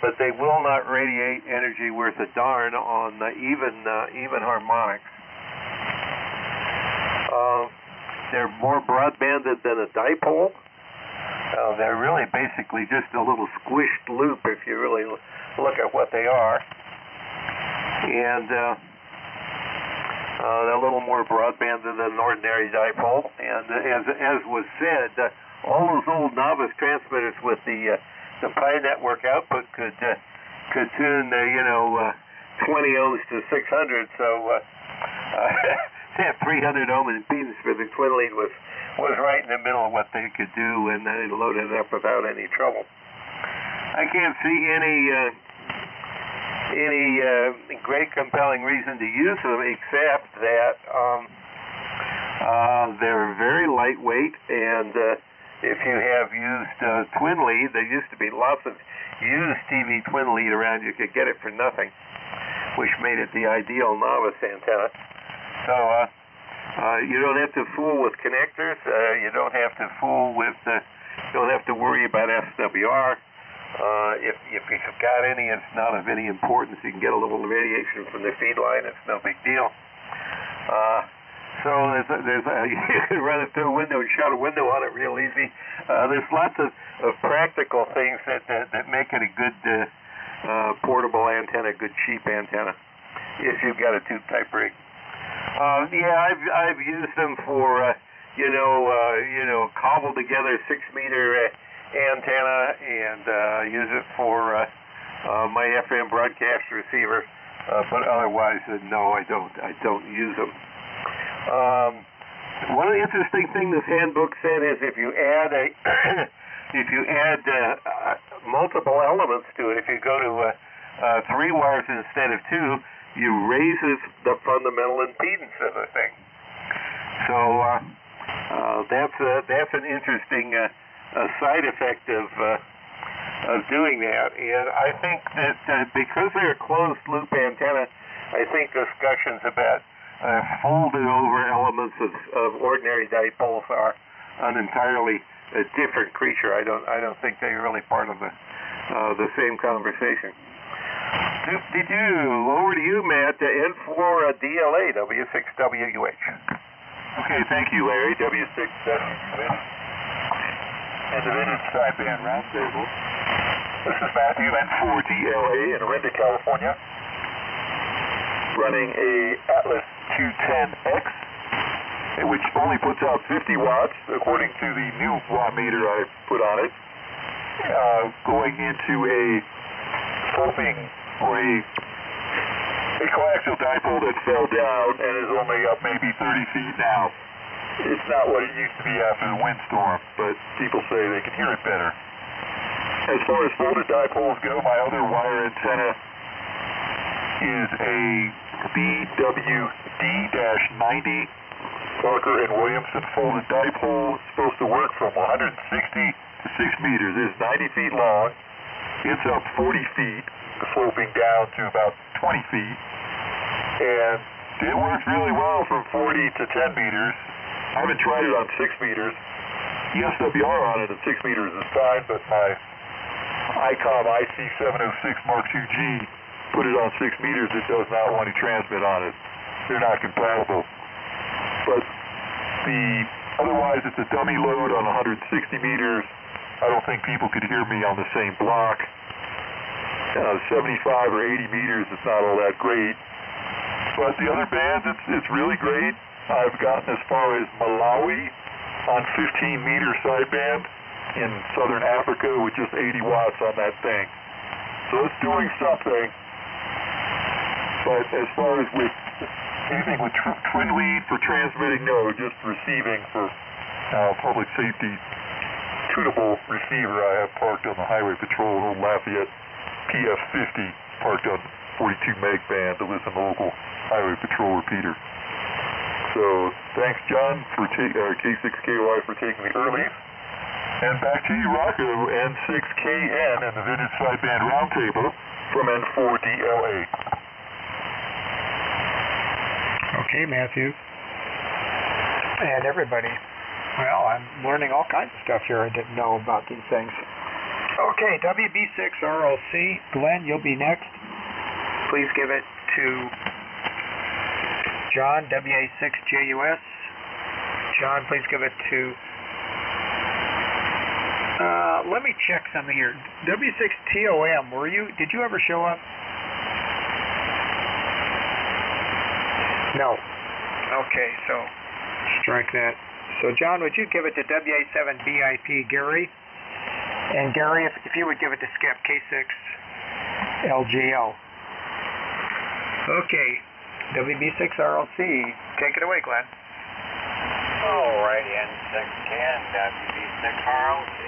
But they will not radiate energy worth a darn on even harmonics. They're more broadbanded than a dipole. They're really basically just a little squished loop if you really look at what they are. And they're a little more broadbanded than an ordinary dipole. And as was said, all those old novice transmitters with the Pi network output could tune 20 ohms to 600. So that 300 ohm impedance for the twin lead was right in the middle of what they could do, and they loaded it up without any trouble. I can't see any great compelling reason to use them, except that they're very lightweight, and if you have used twin lead, there used to be lots of used TV twin lead around. You could get it for nothing, which made it the ideal novice antenna. So you don't have to fool with connectors. You don't have to fool with. Don't have to worry about SWR. If you've got any, it's not of any importance. You can get a little radiation from the feed line. It's no big deal. So you can run it through a window and shut a window on it real easy. There's lots of practical things that make it a good portable antenna, good cheap antenna, if you've got a tube type rig. I've used them for cobbled together 6-meter antenna, and use it for my FM broadcast receiver. But otherwise, no, I don't use them. One of the interesting things this handbook said is if you add multiple elements to it, if you go to 3 wires instead of 2, you raises the fundamental impedance of the thing. So that's an interesting side effect of doing that. And I think that because they're a closed loop antenna, I think discussions about folded over elements of ordinary dipoles are an entirely different creature. I don't think they're really part of the same conversation. Over to you, Matt. N4 DLA W6WUH. Okay, thank you, Larry. W6WUH. Independent Sideband Roundtable. This is Matthew, N4 DLA in Orinda, California, running a Atlas 210X, which only puts out 50 watts, according to the new watt meter I put on it, going into a sloping or a coaxial dipole that fell down and is only up maybe 30 feet now. It's not what it used to be after the windstorm, but people say they can hear it better. As far as folded dipoles go, my other wire antenna is a BWD-90 Parker and Williamson folded dipole. It's supposed to work from 160 to 6 meters. It's 90 feet long. It's up 40 feet, sloping down to about 20 feet. And it works really well from 40 to 10 meters. I haven't tried it on 6 meters. The SWR on it at 6 meters is fine, but my ICOM IC706 Mark II-G put it on 6 meters. It does not want to transmit on it. They're not compatible. But otherwise it's a dummy load on 160 meters. I don't think people could hear me on the same block. 75 or 80 meters, it's not all that great. But the other bands, it's really great. I've gotten as far as Malawi on 15-meter sideband in southern Africa with just 80 watts on that thing. So it's doing something. But as far as with anything with twin lead for transmitting, no, just receiving for public safety tunable receiver I have parked on the Highway Patrol, an old Lafayette PF50 parked on 42 meg band to listen to local Highway Patrol repeater. So thanks, John, for K6KOI for taking the earlies. And back to you, Rocco, N6KN and the Vintage Sideband Roundtable from N4DLA. Okay, Matthew. And everybody. Well, I'm learning all kinds of stuff here I didn't know about these things. Okay, WB6RLC. Glenn, you'll be next. Please give it to John, WA6JUS. John, please give it to... let me check something here. W6TOM, did you ever show up? No. Okay, so strike that. So John, would you give it to WA7BIP, Gary? And Gary, if you would give it to Skip, K6LGL. Okay, WB6RLC. Take it away, Glenn. Alrighty, N6KN, WB6RLC.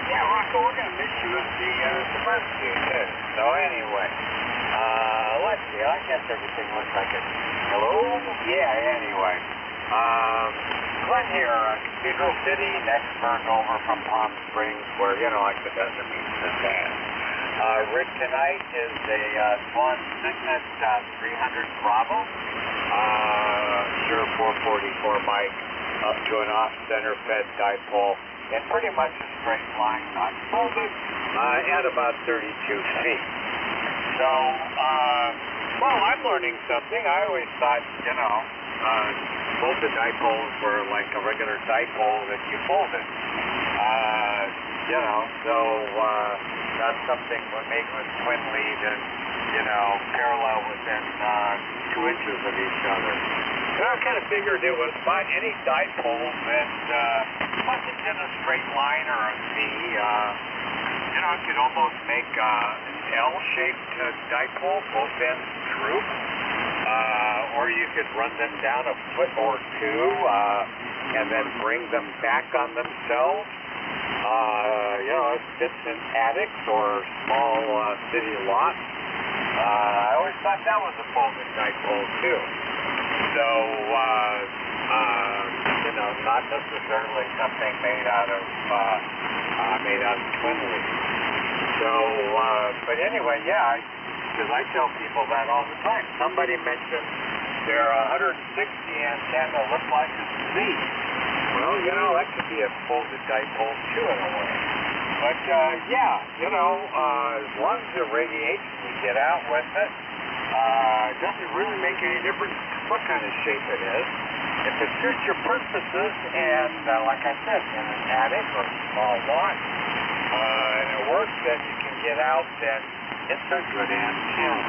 Yeah, Rocco, we're going to miss you at the barbecue, too. So anyway, let's see. I guess everything looks like it. Hello? Yeah, anyway. Glenn here, Cathedral City, next burned over from Palm Springs, where, like the desert meets the sand. Rig tonight is a Swan Signet 300 Bravo. Sure 444 mic up to an off-center fed dipole. And pretty much a straight line, not folded, at about 32 feet. So, well, I'm learning something. I always thought, folded dipoles were like a regular dipole that you folded. So that's something we make with twin lead and, parallel within 2 inches of each other. So I kind of figured it was about any dipole that wasn't in a straight line or a V. It could almost make an L-shaped dipole, both ends droop. Or you could run them down a foot or two and then bring them back on themselves. It fits in attics or small city lots. I always thought that was a folded dipole too. So, not necessarily something made out of twin lead. So, but anyway, because I tell people that all the time. Somebody mentioned their 160 antenna looked like a Z. Well, that could be a folded dipole too in a way. But, as long as the radiation you get out with it, it doesn't really make any difference what kind of shape it is. If it suits your purposes, and like I said, in an attic or a small lot, and it works, then you can get out, then it's a good antenna.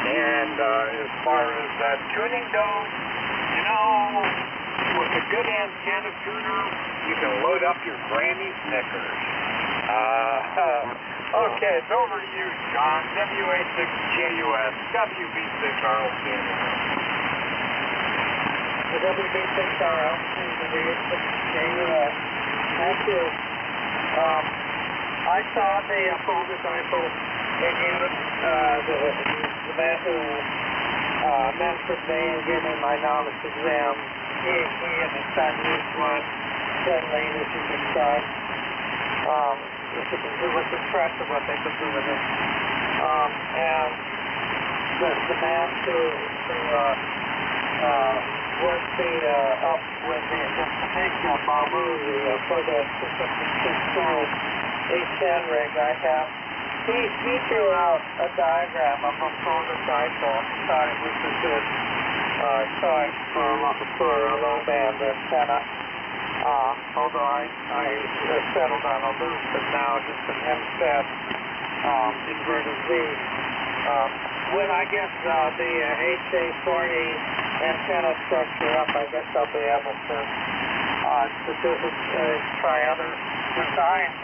And as far as tuning goes, with a good antenna tuner, you can load up your granny Snickers. Okay, it's over to you, John. WA6JUS, WB6RLC. The WB6RLC, WA6JUS. Thank you. I saw the folded dipole in unit. The man who mentored me and gave me my novice exam he and his son used one friendly, which is exciting. It was impressive what they could do with it. And the man who was up with the big Babu for the 256 H10 rig I have, he drew out a diagram of a folded dipole. He thought it was a good choice for a low band antenna. Although I settled on a loop, but now just an MSAT inverted Z. When I get the HA40 antenna structure up, I guess I'll be able to try other designs.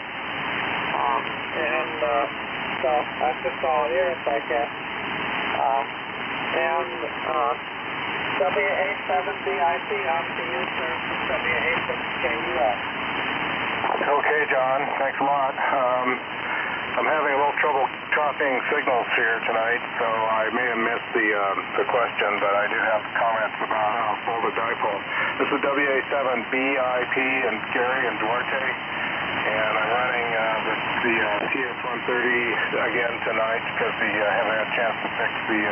So that's just all ears, I guess. WA7BIP on to you, sir, from WA6KUS. Okay, John, thanks a lot. I'm having a little trouble copying signals here tonight, so I may have missed the question, but I do have comments about folded dipole. This is WA7BIP and Gary and Duarte, and I'm running the TS130 again tonight because we haven't had a chance to fix the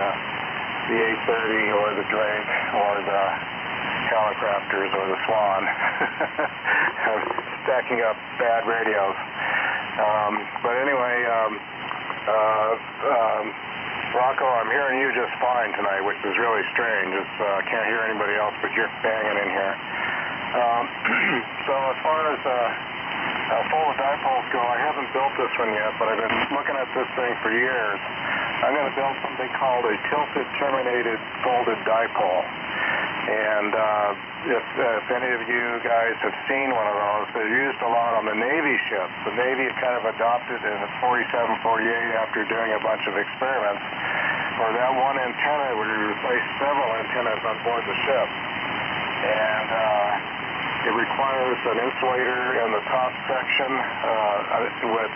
830 or the Drake or the Helicopters or the Swan. I'm stacking up bad radios. But anyway, Rocco, I'm hearing you just fine tonight, which is really strange. I can't hear anybody else, but you're banging in here. So as far as folded dipoles go, I haven't built this one yet, but I've been looking at this thing for years. I'm going to build something called a tilted terminated folded dipole. And if any of you guys have seen one of those, they're used a lot on the Navy ships. The Navy had kind of adopted it in 47, 48 after doing a bunch of experiments where that one antenna would replace several antennas on board the ship. And it requires an insulator in the top section with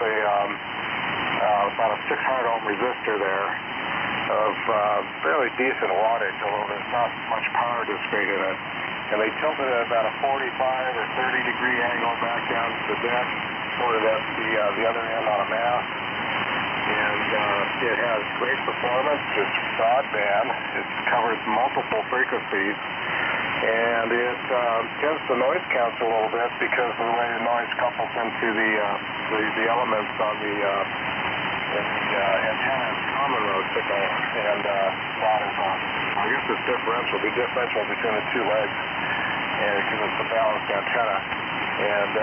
about a 600 ohm resistor there of fairly decent wattage, although there's not much power dissipated in it. And they tilted it at about a 45 or 30 degree angle back down to the deck, sort of at the other end on a mast. And it has great performance, just broadband. It covers multiple frequencies. And it tends to noise cancel a little bit because of the way the noise couples into the elements on the antenna's common mode signal, and that is I guess it's differential. The differential between the two legs, and because it's a balanced antenna. And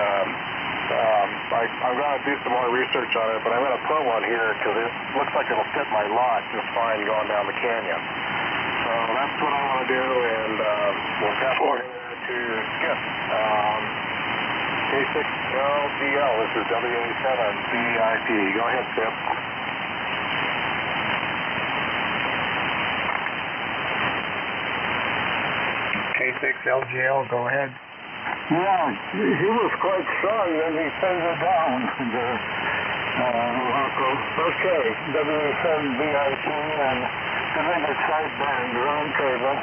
I'm going to do some more research on it, but I'm going to put one here because it looks like it'll fit my lot just fine going down the canyon. So that's what I want to do, and we'll pass over to Skip. K6LGL, this is WA7BIP. Go ahead, Skip. K6LGL, go ahead. Yeah, he was quite strong, then he faded down. Okay, WA7BIP and the biggest sideband roundtable.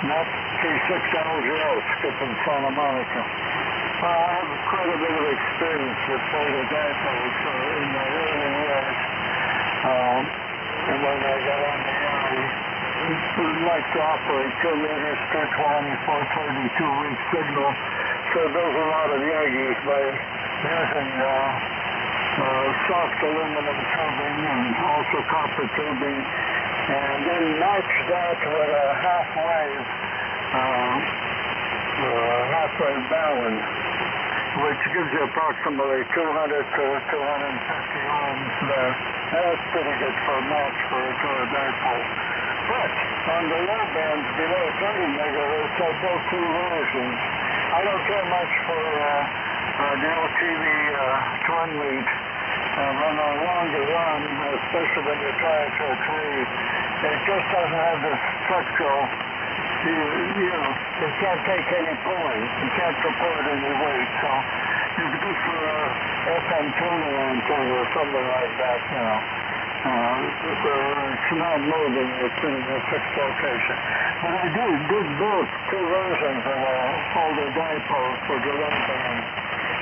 Net K6LGL, Skip in Santa Monica. I have quite a bit of experience with folded dipoles in my early years. And when I got on the air, we like to operate 2 meters per 20 for 32-week signal. So it does a lot of Yankees by using soft aluminum tubing and also copper tubing, and then match that with a half-wave balance, which gives you approximately 200 to 250 ohms there. That's pretty good for a match for a dipole. But on the low bands below 30 megahertz, I built 2 versions. I don't care much for the LTV twin lead. On a longer run, especially when you're trying to a tree, it just doesn't have the structural, it can't take any pulling. It can't support any weight. So it's good for FM tuning antenna or something like that, It's not moving, it's in a fixed location. But I did both two versions of a folder dipole for delivery.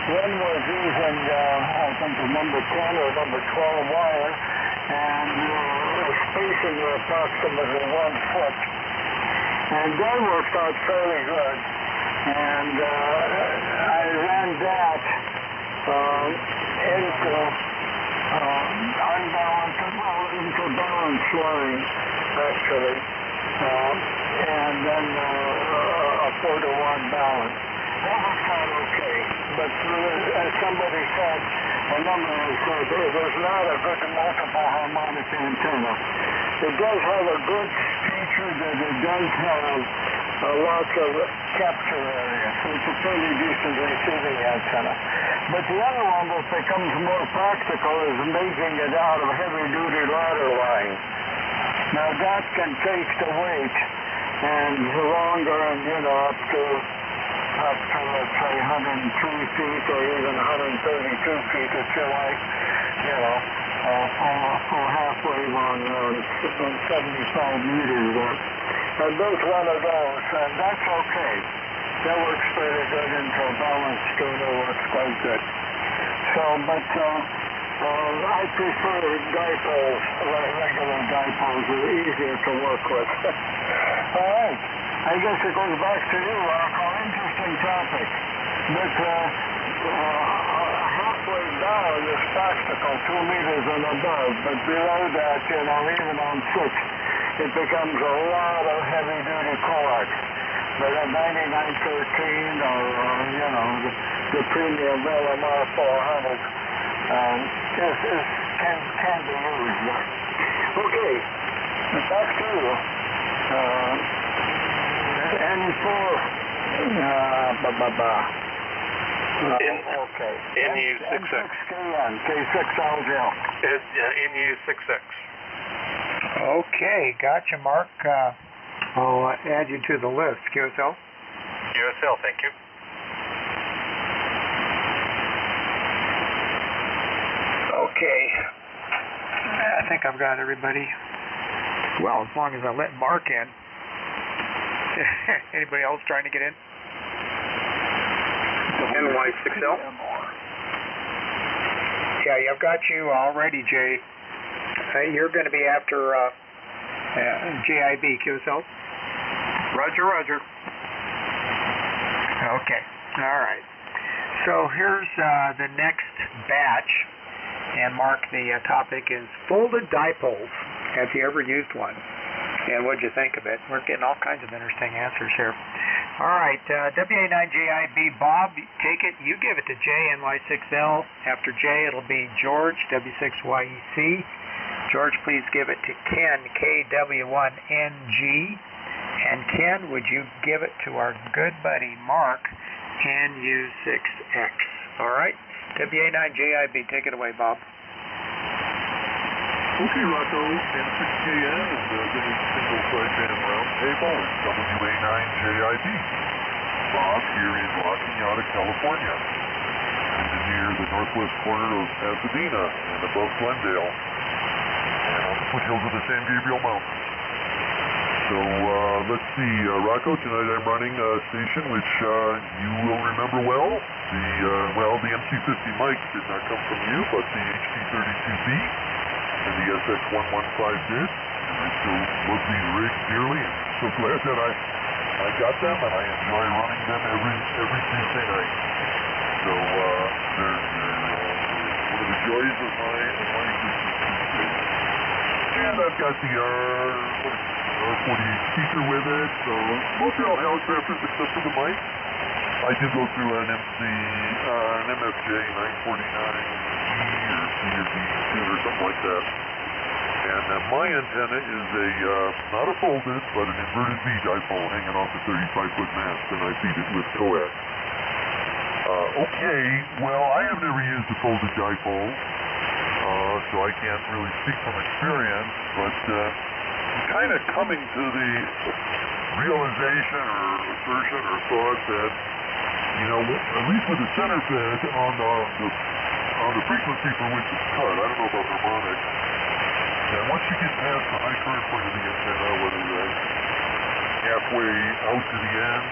One was using, I think the number 10 or number 12 wire, and spacing approximately 1 foot. And that worked out fairly good. And I ran that into into balance line, actually, and then a 4-to-1 balance. That worked out okay, but as somebody said, a number has said, there's not a good multiple harmonic antenna. It does have a good feature that it does have lots of capture area, so it's a fairly decent receiving antenna. But the other one that becomes more practical is making it out of heavy-duty ladder line. Now that can take the weight and longer, and up to let's say 103 feet or even 132 feet if you like, full halfway on 75 meters there. I built one of those, and that's okay. That works very good into a balanced tuner, works quite good. So, but I prefer dipoles, regular dipoles. They're easier to work with. All right. I guess it goes back to you, Rocco. Interesting topic. But halfway down is practical, 2 meters and above. But below that, even on 6, it becomes a lot of heavy-duty coax. But a 9913 or, the premium LMR 400 can be used there. Okay, back to you. N4, okay. NU66. K6LGL. NU66. Okay, gotcha, Mark. I'll add you to the list. QSL? QSL, thank you. Okay. I think I've got everybody. Well, as long as I let Mark in. Anybody else trying to get in? NY6L? Yeah, I've got you already, Jay. You're going to be after JIB, QSL? Roger. Okay, all right. So here's the next batch, and Mark, the topic is folded dipoles. Have you ever used one? And what'd you think of it? We're getting all kinds of interesting answers here. All right, WA9JIB, Bob, take it. You give it to J, NY6L. After J, it'll be George, W6YEC. George, please give it to Ken, KW1NG. And Ken, would you give it to our good buddy Mark, NU6X. All right, WA9JIB, take it away, Bob. Okay, Rocco, N6KN is the single sideband roundtable and WA9JIB. Bob here in La Cañada, California, and near the northwest corner of Pasadena and above Glendale, and on the foothills of the San Gabriel Mountains. So let's see, Rocco, tonight I'm running a station which you will remember well. The MC50 mic did not come from you, but the HP32B. And the SX115 did, and I still love these rigs dearly, and so glad that I got them, and I enjoy running them every Tuesday night. So they're one of the joys of my existence. And I've got the R48 speaker with it, so most all helicopters except for the mic. I did go through an MFJ 949E or C or D2 or something like that. And my antenna is not a folded, but an inverted V dipole hanging off a 35-foot mast, and I feed it with coax. Okay, well, I have never used a folded dipole, so I can't really speak from experience, but I'm kind of coming to the realization or assertion or thought that, at least with the center fed on the frequency for which it's cut, I don't know about harmonics, And once you get past the high current point of the antenna, whether that's halfway out to the end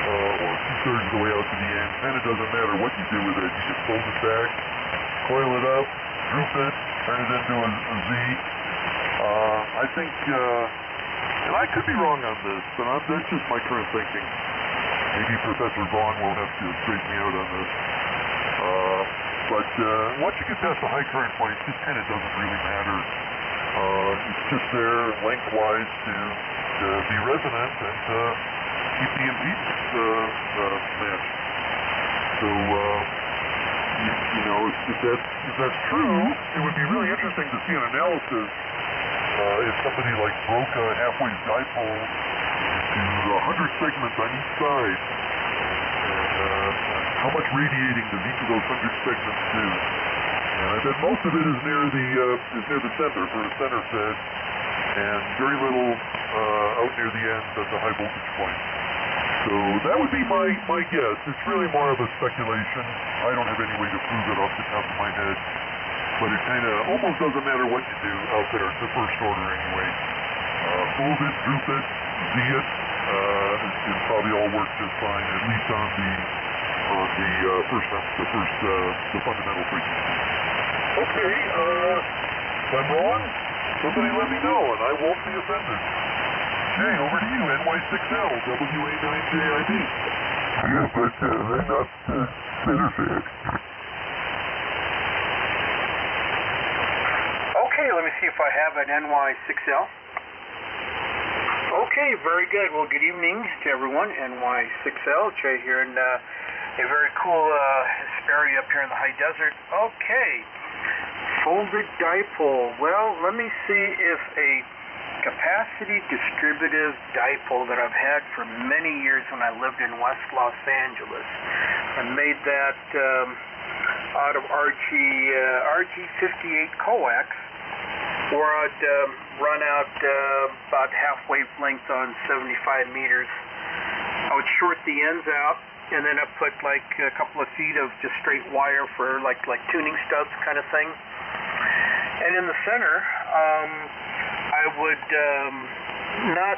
or 2/3 of the way out to the end, then it doesn't matter what you do with it. You just fold it back, coil it up, droop it, turn it into a Z. I think, and I could be wrong on this, but that's just my current thinking. Maybe Professor Vaughn will have to straighten me out on this. But once you get past the high current point, it just kind of doesn't really matter. It's just there lengthwise to be resonant and keep the impedance matched. So, you know, if that's true, it would be really interesting to see an analysis if somebody like broke a halfway dipole into 100 segments on each side. How much radiating does each of those 100 segments do? And I bet most of it is near the center for a center fed, and very little out near the ends at the high voltage point. So that would be my guess. It's really more of a speculation. I don't have any way to prove it off the top of my head, but it kind of almost doesn't matter what you do out there at the first order anyway. Fold it, droop it, Z it. It'll probably all work just fine, at least on the fundamental frequency. Okay, if I'm wrong, somebody let me know, and I won't be offended. Jay, over to you, NY6L, WA9JIB. Yeah, but they're not center fed. Okay, let me see if I have an NY6L. Okay, very good. Well, good evening to everyone. NY6L, Jay here in a very cool Hesperia up here in the high desert. Okay, folded dipole. Well, let me see if a capacity distributive dipole that I've had for many years when I lived in West Los Angeles. I made that out of RG58 coax, where I'd run out about half wavelength on 75 meters. I would short the ends out, and then I put like a couple of feet of just straight wire for like tuning stubs kind of thing. And in the center, I would not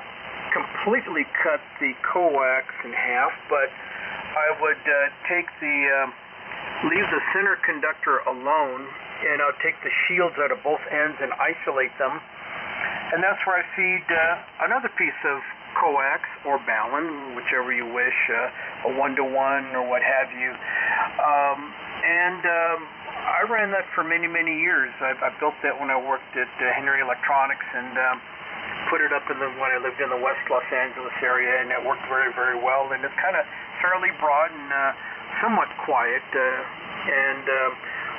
completely cut the coax in half, but I would leave the center conductor alone, and I'll take the shields out of both ends and isolate them. And that's where I feed another piece of coax or balun, whichever you wish, a 1-to-1 or what have you. I ran that for many, many years. I built that when I worked at Henry Electronics and put it up when I lived in the West Los Angeles area, and it worked very, very well. And it's kind of fairly broad and somewhat quiet.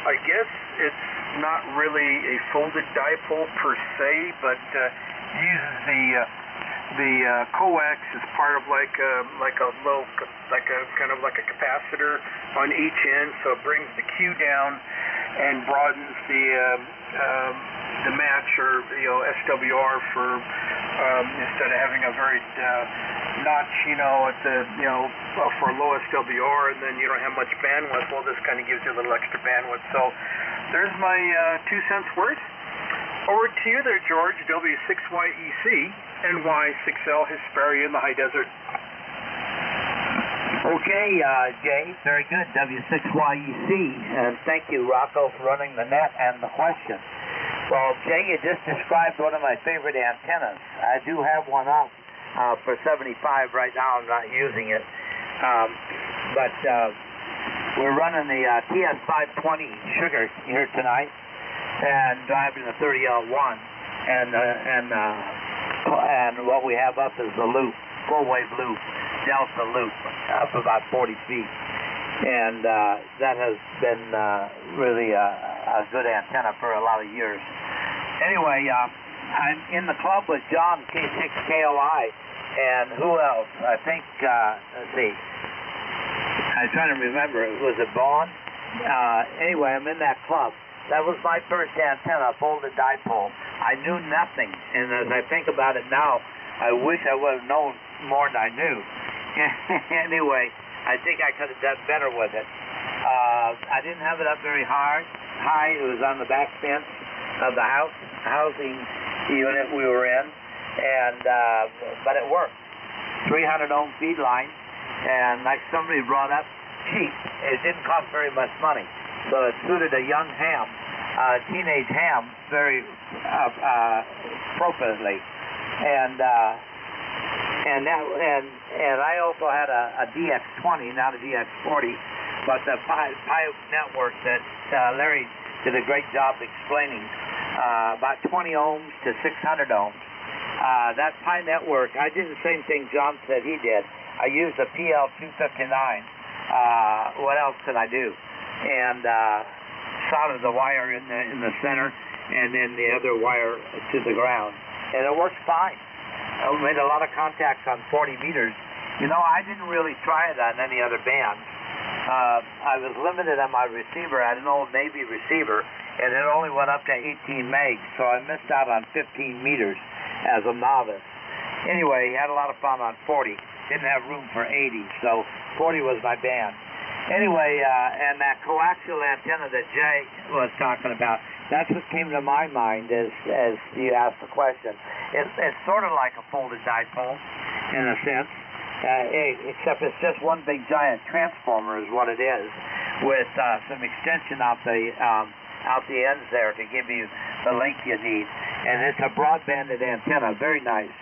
I guess it's not really a folded dipole per se, but uses the coax as part of like a capacitor on each end, so it brings the Q down and broadens the match, or SWR, for instead of having a very notch at the for a low SWR, and then you don't have much bandwidth. Well, this kind of gives you a little extra bandwidth. So there's my 2 cents worth. Over to you there, George. W6YEC, NY6L, Hesperia in the high desert. Okay, Jay, very good, W6YEC, and thank you, Rocco, for running the net and the question. Well, Jay, you just described one of my favorite antennas. I do have one up for 75 right now. I'm not using it, but we're running the TS520 Sugar here tonight and driving the 30L1, and what we have up is the loop, full-wave loop, delta loop, up about 40 feet. And that has been really a good antenna for a lot of years. Anyway, I'm in the club with John, K6KOI, and who else? I think, let's see, I'm trying to remember, was it Vaughn? Anyway, I'm in that club. That was my first antenna, folded dipole. I knew nothing, and as I think about it now, I wish I would have known more than I knew. Anyway, I think I could have done better with it. I didn't have it up very high. It was on the back fence, of the housing unit we were in, and but it worked. 300 ohm feed line, and like somebody brought up, cheap. It didn't cost very much money, so it suited a young ham, teenage ham, very appropriately. And I also had a DX20, not a DX40, but the Pi network that Larry did a great job explaining, about 20 ohms to 600 ohms. That Pi network, I did the same thing John said he did. I used a PL259. What else could I do? And soldered the wire in the center, and then the other wire to the ground, and it works fine. I made a lot of contacts on 40 meters. You know, I didn't really try it on any other bands. I was limited on my receiver. I had an old Navy receiver, and it only went up to 18 megs, so I missed out on 15 meters as a novice. Anyway, had a lot of fun on 40. Didn't have room for 80, so 40 was my band. Anyway, and that coaxial antenna that Jay was talking about, that's what came to my mind as you asked the question. It's sort of like a folded dipole, in a sense, except it's just one big giant transformer is what it is, with some extension out the ends there to give you the length you need. And it's a broadbanded antenna, very nice.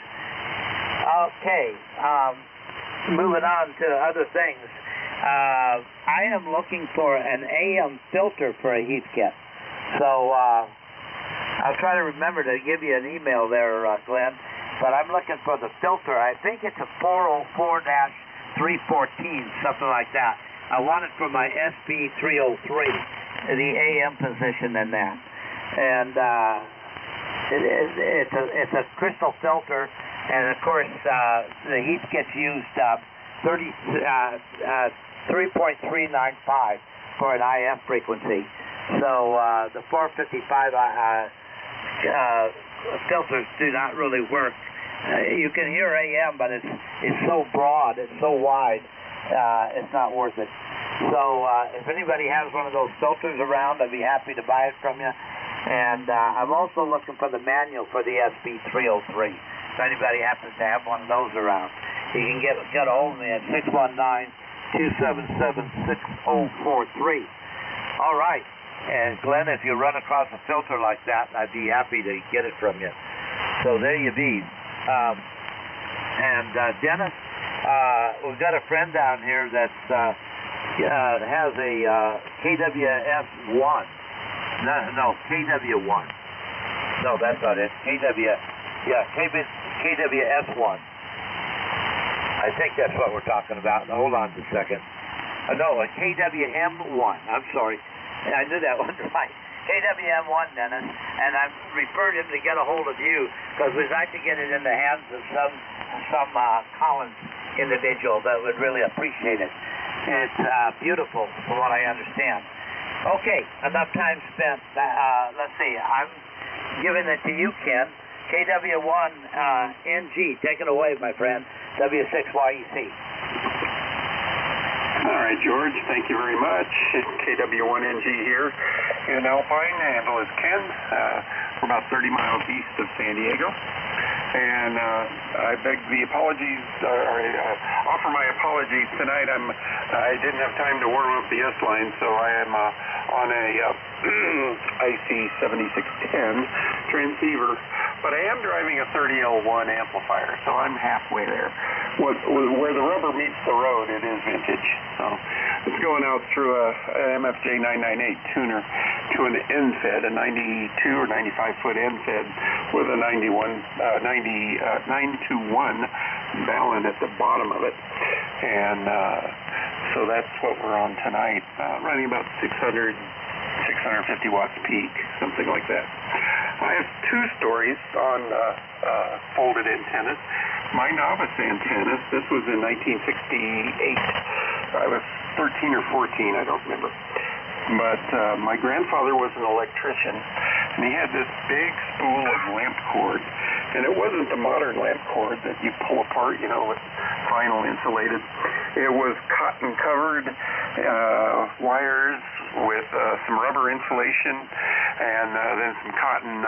Okay, moving on to other things. I am looking for an AM filter for a Heathkit. So I'll try to remember to give you an email there, Glenn. But I'm looking for the filter. I think it's a 404-314, something like that. I want it for my SB303, the AM position in that. And it's a crystal filter, and of course the Heathkit's used 3.395 for an IF frequency. So the 455 filters do not really work. You can hear AM, but it's so broad, it's so wide, it's not worth it. So if anybody has one of those filters around, I'd be happy to buy it from you. And I'm also looking for the manual for the SB303. If anybody happens to have one of those around, you can get a hold of me at 619-277-6043. All right. And Glenn, if you run across a filter like that, I'd be happy to get it from you. So there you be. Dennis, we've got a friend down here that has a KWS1. No, KW1. No, that's not it. KWS1. I think that's what we're talking about. Hold on a second. No, a KWM1. I'm sorry. I knew that one right. KWM1, Dennis. And I've referred him to get a hold of you because we'd like to get it in the hands of some Collins individual that would really appreciate it. It's beautiful from what I understand. Okay, enough time spent. Let's see. I'm giving it to you, Ken. KW1 NG. Take it away, my friend. W6YEC. All right, George. Thank you very much. KW1NG here in Alpine, handle is Ken. We're about 30 miles east of San Diego. And I beg the apologies, offer my apologies tonight. I didn't have time to warm up the S-line, so I am on a IC7610 transceiver. But I am driving a 30L1 amplifier, so I'm halfway there. Where the rubber meets the road, it is vintage. So it's going out through an MFJ 998 tuner to an end-fed, a 92 or 95-foot end-fed with a 921 Ballon at the bottom of it. And so that's what we're on tonight, running about 650 watts peak, something like that. I have two stories on folded antennas. My novice antennas, this was in 1968. I was 13 or 14, I don't remember. But my grandfather was an electrician, and he had this big spool of lamp cord, And it wasn't the modern lamp cord that you pull apart, you know, with vinyl insulated. It was cotton-covered wires with some rubber insulation, and then some cotton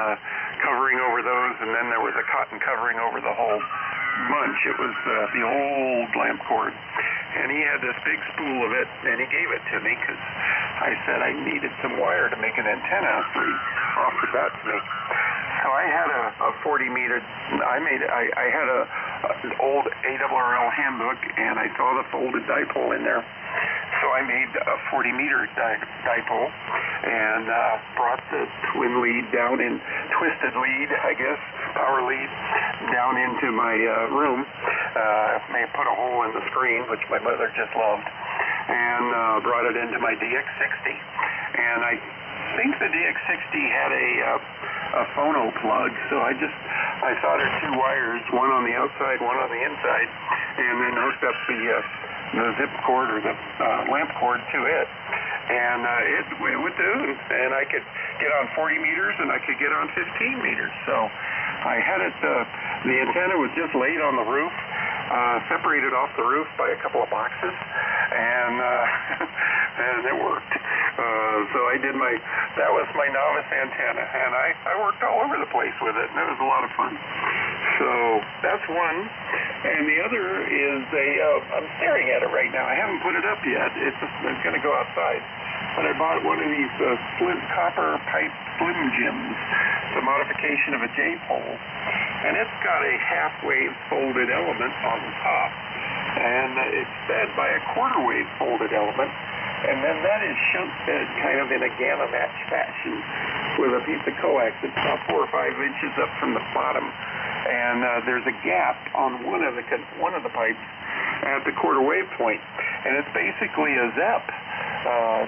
covering over those, and then there was a cotton covering over the whole bunch. It was the old lamp cord. And he had this big spool of it, and he gave it to me because I said I needed some wire to make an antenna, so he offered that to me. So I had a 40-meter, I had an old ARRL handbook, and I saw the folded dipole in there. So I made a 40-meter dipole and brought the twin lead down in, twisted lead, I guess, power lead, down into my room. I put a hole in the screen, which my mother just loved, and brought it into my DX60. And I think the DX60 had a phono plug, so I soldered two wires, one on the outside, one on the inside, and then hooked up the zip cord or the lamp cord to it, and it would do, and I could get on 40 meters and I could get on 15 meters. So I had it, the antenna was just laid on the roof, separated off the roof by a couple of boxes, and and it worked. So I did that was my novice antenna, and I worked all over the place with it, and it was a lot of fun. So that's one. And the other is I'm staring at it right now. I haven't put it up yet. It's going to go outside. But I bought one of these copper pipe Slim Jims. It's a modification of a J-pole. And it's got a half-wave folded element on the top. And it's fed by a quarter-wave folded element. And then that is shunt fed kind of in a gamma match fashion with a piece of coax that's about 4 or 5 inches up from the bottom. And there's a gap on one of the pipes at the quarter wave point. And it's basically a ZEP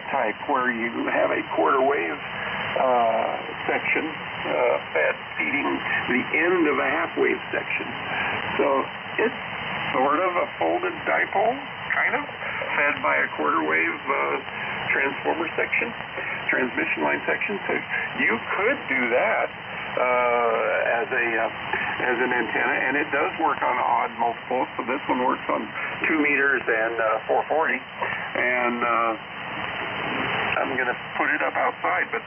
type where you have a quarter wave section feeding the end of a half wave section. So it's sort of a folded dipole, kind of, fed by a quarter wave transformer section, transmission line section. So you could do that as an antenna, and it does work on odd multiples. So this one works on 2 meters and 440, and I'm going to put it up outside, but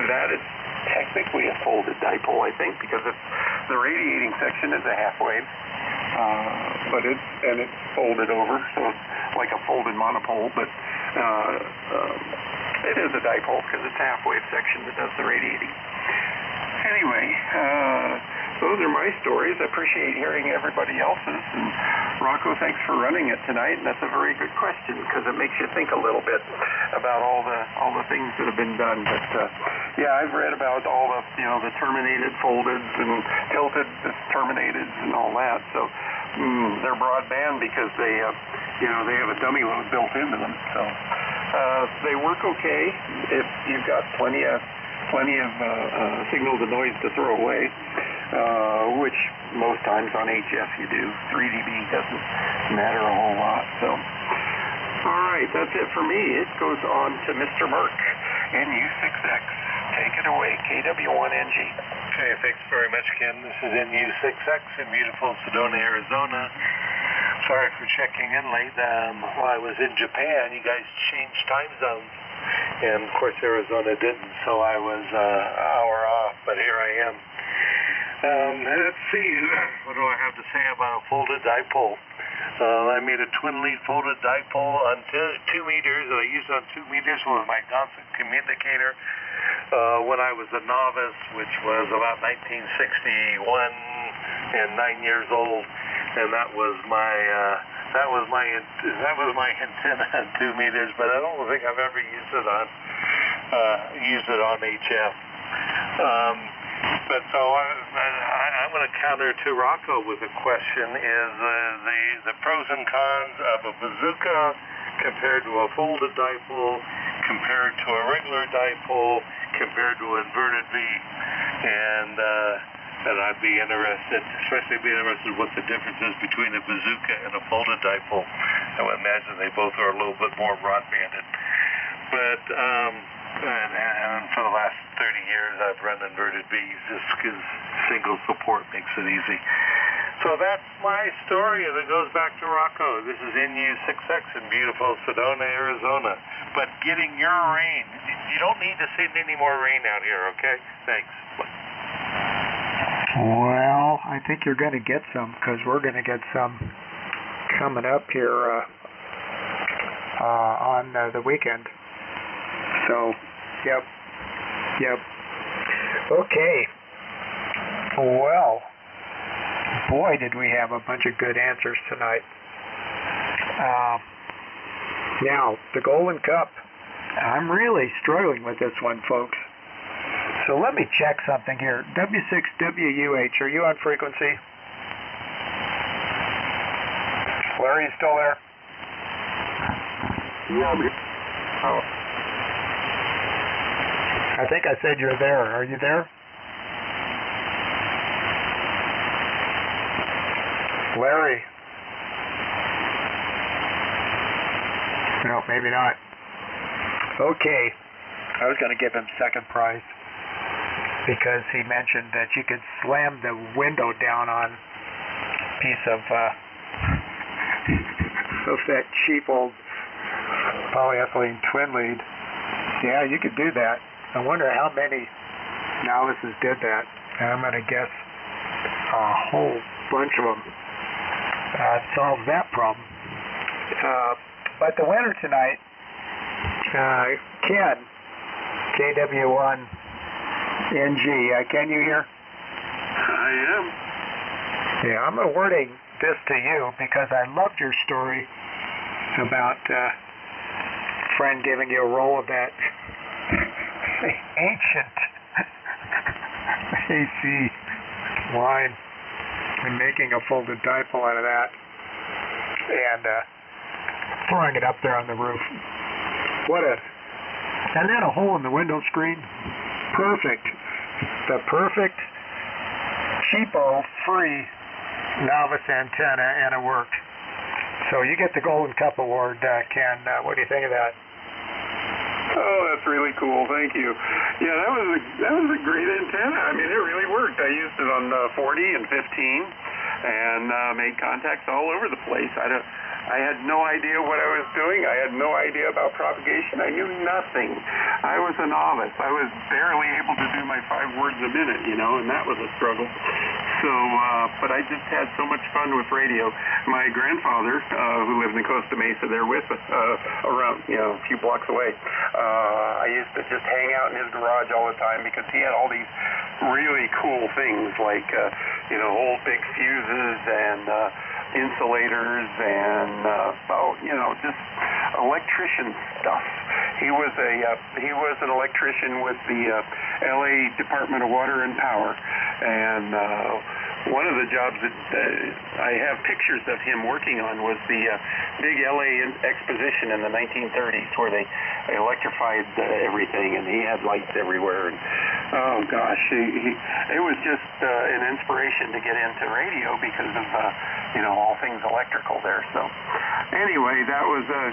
that is technically a folded dipole, I think, because the radiating section is a half wave, but it's folded over, so it's like a folded monopole, but it is a dipole because it's a half wave section that does the radiating. Anyway, those are my stories. I appreciate hearing everybody else's. And Rocco, thanks for running it tonight. And that's a very good question because it makes you think a little bit about all the things that have been done. But yeah, I've read about all the terminated foldeds and tilted terminateds and all that. So they're broadband because they have a dummy load built into them. So they work okay if you've got plenty of signal to noise to throw away, which most times on HF you do. 3 dB doesn't matter a whole lot. So, all right, that's it for me. It goes on to Mr. Merck and U6X. Take it away, KW1NG. Okay, thanks very much, Ken. This is NU6X in beautiful Sedona, Arizona. Sorry for checking in late. While I was in Japan, you guys changed time zones. And, of course, Arizona didn't, so I was an hour off, but here I am. Let's see, what do I have to say about a folded dipole? I made a twin-lead folded dipole on 2 meters that I used on 2 meters with my constant communicator when I was a novice, which was about 1961 and 9 years old, and that was my antenna on 2 meters, but I don't think I've ever used it on HF. But so I'm going to counter to Rocco with a question: is the pros and cons of a bazooka compared to a folded dipole, compared to a regular dipole, compared to an inverted V, and I'd be interested, what the difference is between a bazooka and a folded dipole. I would imagine they both are a little bit more broadbanded. But and for the last 30 years, I've run inverted Vs just because single support makes it easy. So that's my story, and it goes back to Rocco. This is NU6X in beautiful Sedona, Arizona. But getting your rain, you don't need to send any more rain out here, okay? Thanks. Well, I think you're going to get some, because we're going to get some coming up here on the weekend. So, yep. Okay. Well, boy, did we have a bunch of good answers tonight. Now, the Golden Cup. I'm really struggling with this one, folks. So let me check something here. W6WUH, are you on frequency? Larry, you still there? Yeah. Oh. I think I said you're there. Are you there? Larry? No, maybe not. Okay. I was going to give him second prize because he mentioned that you could slam the window down on a piece of that cheap old polyethylene twin lead. Yeah, you could do that. I wonder how many novices did that. I'm going to guess a whole bunch of them. Solves that problem. But the winner tonight, Ken, KW1NG. Ken, you here? I am. Yeah, I'm awarding this to you because I loved your story about a friend giving you a roll of that ancient AC wine and making a folded dipole out of that and throwing it up there on the roof. And then a hole in the window screen. Perfect. The perfect cheapo free novice antenna, and it worked. So you get the Golden Cup Award, Ken. What do you think of that? Oh, that's really cool. Thank you. Yeah, that was a great antenna. I mean, it really worked. I used it on 40 and 15 and made contacts all over the place. I had no idea what I was doing. I had no idea about propagation. I knew nothing. I was a novice. I was barely able to do my 5 words a minute, and that was a struggle. So, but I just had so much fun with radio. My grandfather, who lives in Costa Mesa there with us, around, a few blocks away, I used to just hang out in his garage all the time because he had all these really cool things like, old big fuses and insulators and just electrician stuff. He was an electrician with the LA Department of Water and Power, and one of the jobs that I have pictures of him working on was the big LA exposition in the 1930s where they electrified everything, and he had lights everywhere. And oh gosh, it was just an inspiration to get into radio because of all things electrical there. So anyway, that was a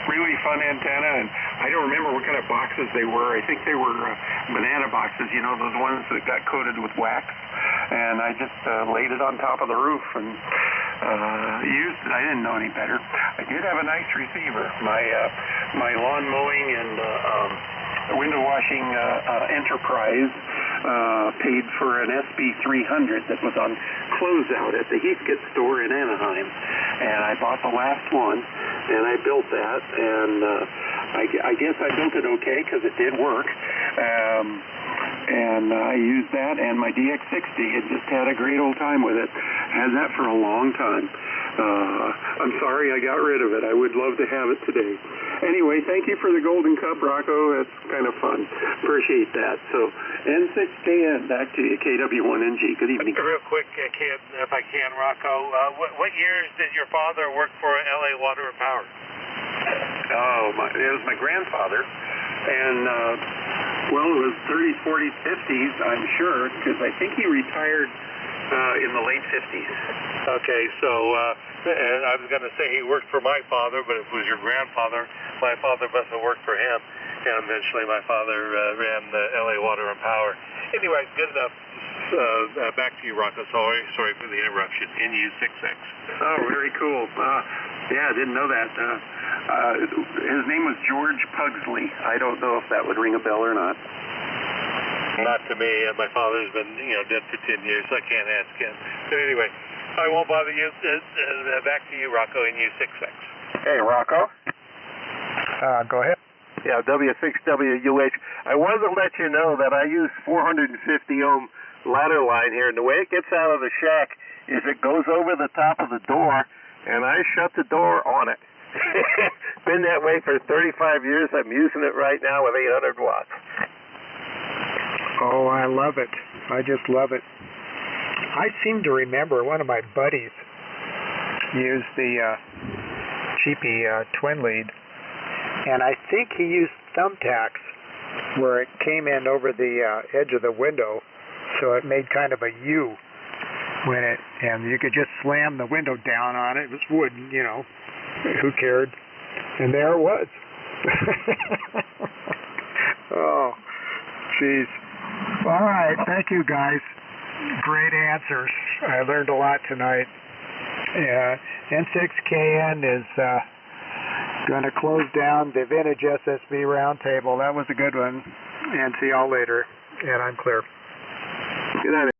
really fun antenna, and I don't remember what kind of boxes they were. I think they were banana boxes, those ones that got coated with wax. And I just laid it on top of the roof and used it. I didn't know any better. I did have a nice receiver. My lawn mowing and window washing enterprise paid for an SB 300 that was on closeout at the Heathkit store in Anaheim. And I bought the last one, and I built that. And I guess I built it okay because it did work. And I used that, and my DX60 had just had a great old time with it. Had that for a long time. I'm sorry I got rid of it. I would love to have it today. Anyway, thank you for the Golden Cup, Rocco. That's kind of fun. Appreciate that. So, N6KN, back to you, KW1NG. Good evening. Real quick, Ken, if I can, Rocco, what years did your father work for LA Water and Power? It was my grandfather, and it was 30s, 40s, 50s, I'm sure, because I think he retired in the late 50s. Okay, so and I was going to say he worked for my father, but it was your grandfather. My father must have worked for him, and eventually my father ran the LA Water and Power. Anyway, good enough. back to you, Rocco. Sorry for the interruption. NU66. Oh, very cool. Yeah, I didn't know that. His name was George Pugsley. I don't know if that would ring a bell or not. Not to me. My father's been dead for 10 years, so I can't ask him. But anyway, I won't bother you. Back to you, Rocco, NU66. Hey, Rocco. Go ahead. Yeah, W6WUH. I wanted to let you know that I use 450 ohm ladder line here, and the way it gets out of the shack is it goes over the top of the door, and I shut the door on it. Been that way for 35 years. I'm using it right now with 800 watts. Oh, I love it. I just love it. I seem to remember one of my buddies used the cheapy twin lead, and I think he used thumbtacks where it came in over the edge of the window, so it made kind of a U when and you could just slam the window down on it. It was wooden, who cared? And there it was. Oh, jeez. All right, thank you guys. Great answers. I learned a lot tonight. N6KN is going to close down the vintage SSB Roundtable. That was a good one. And see y'all later. And I'm clear. Good night.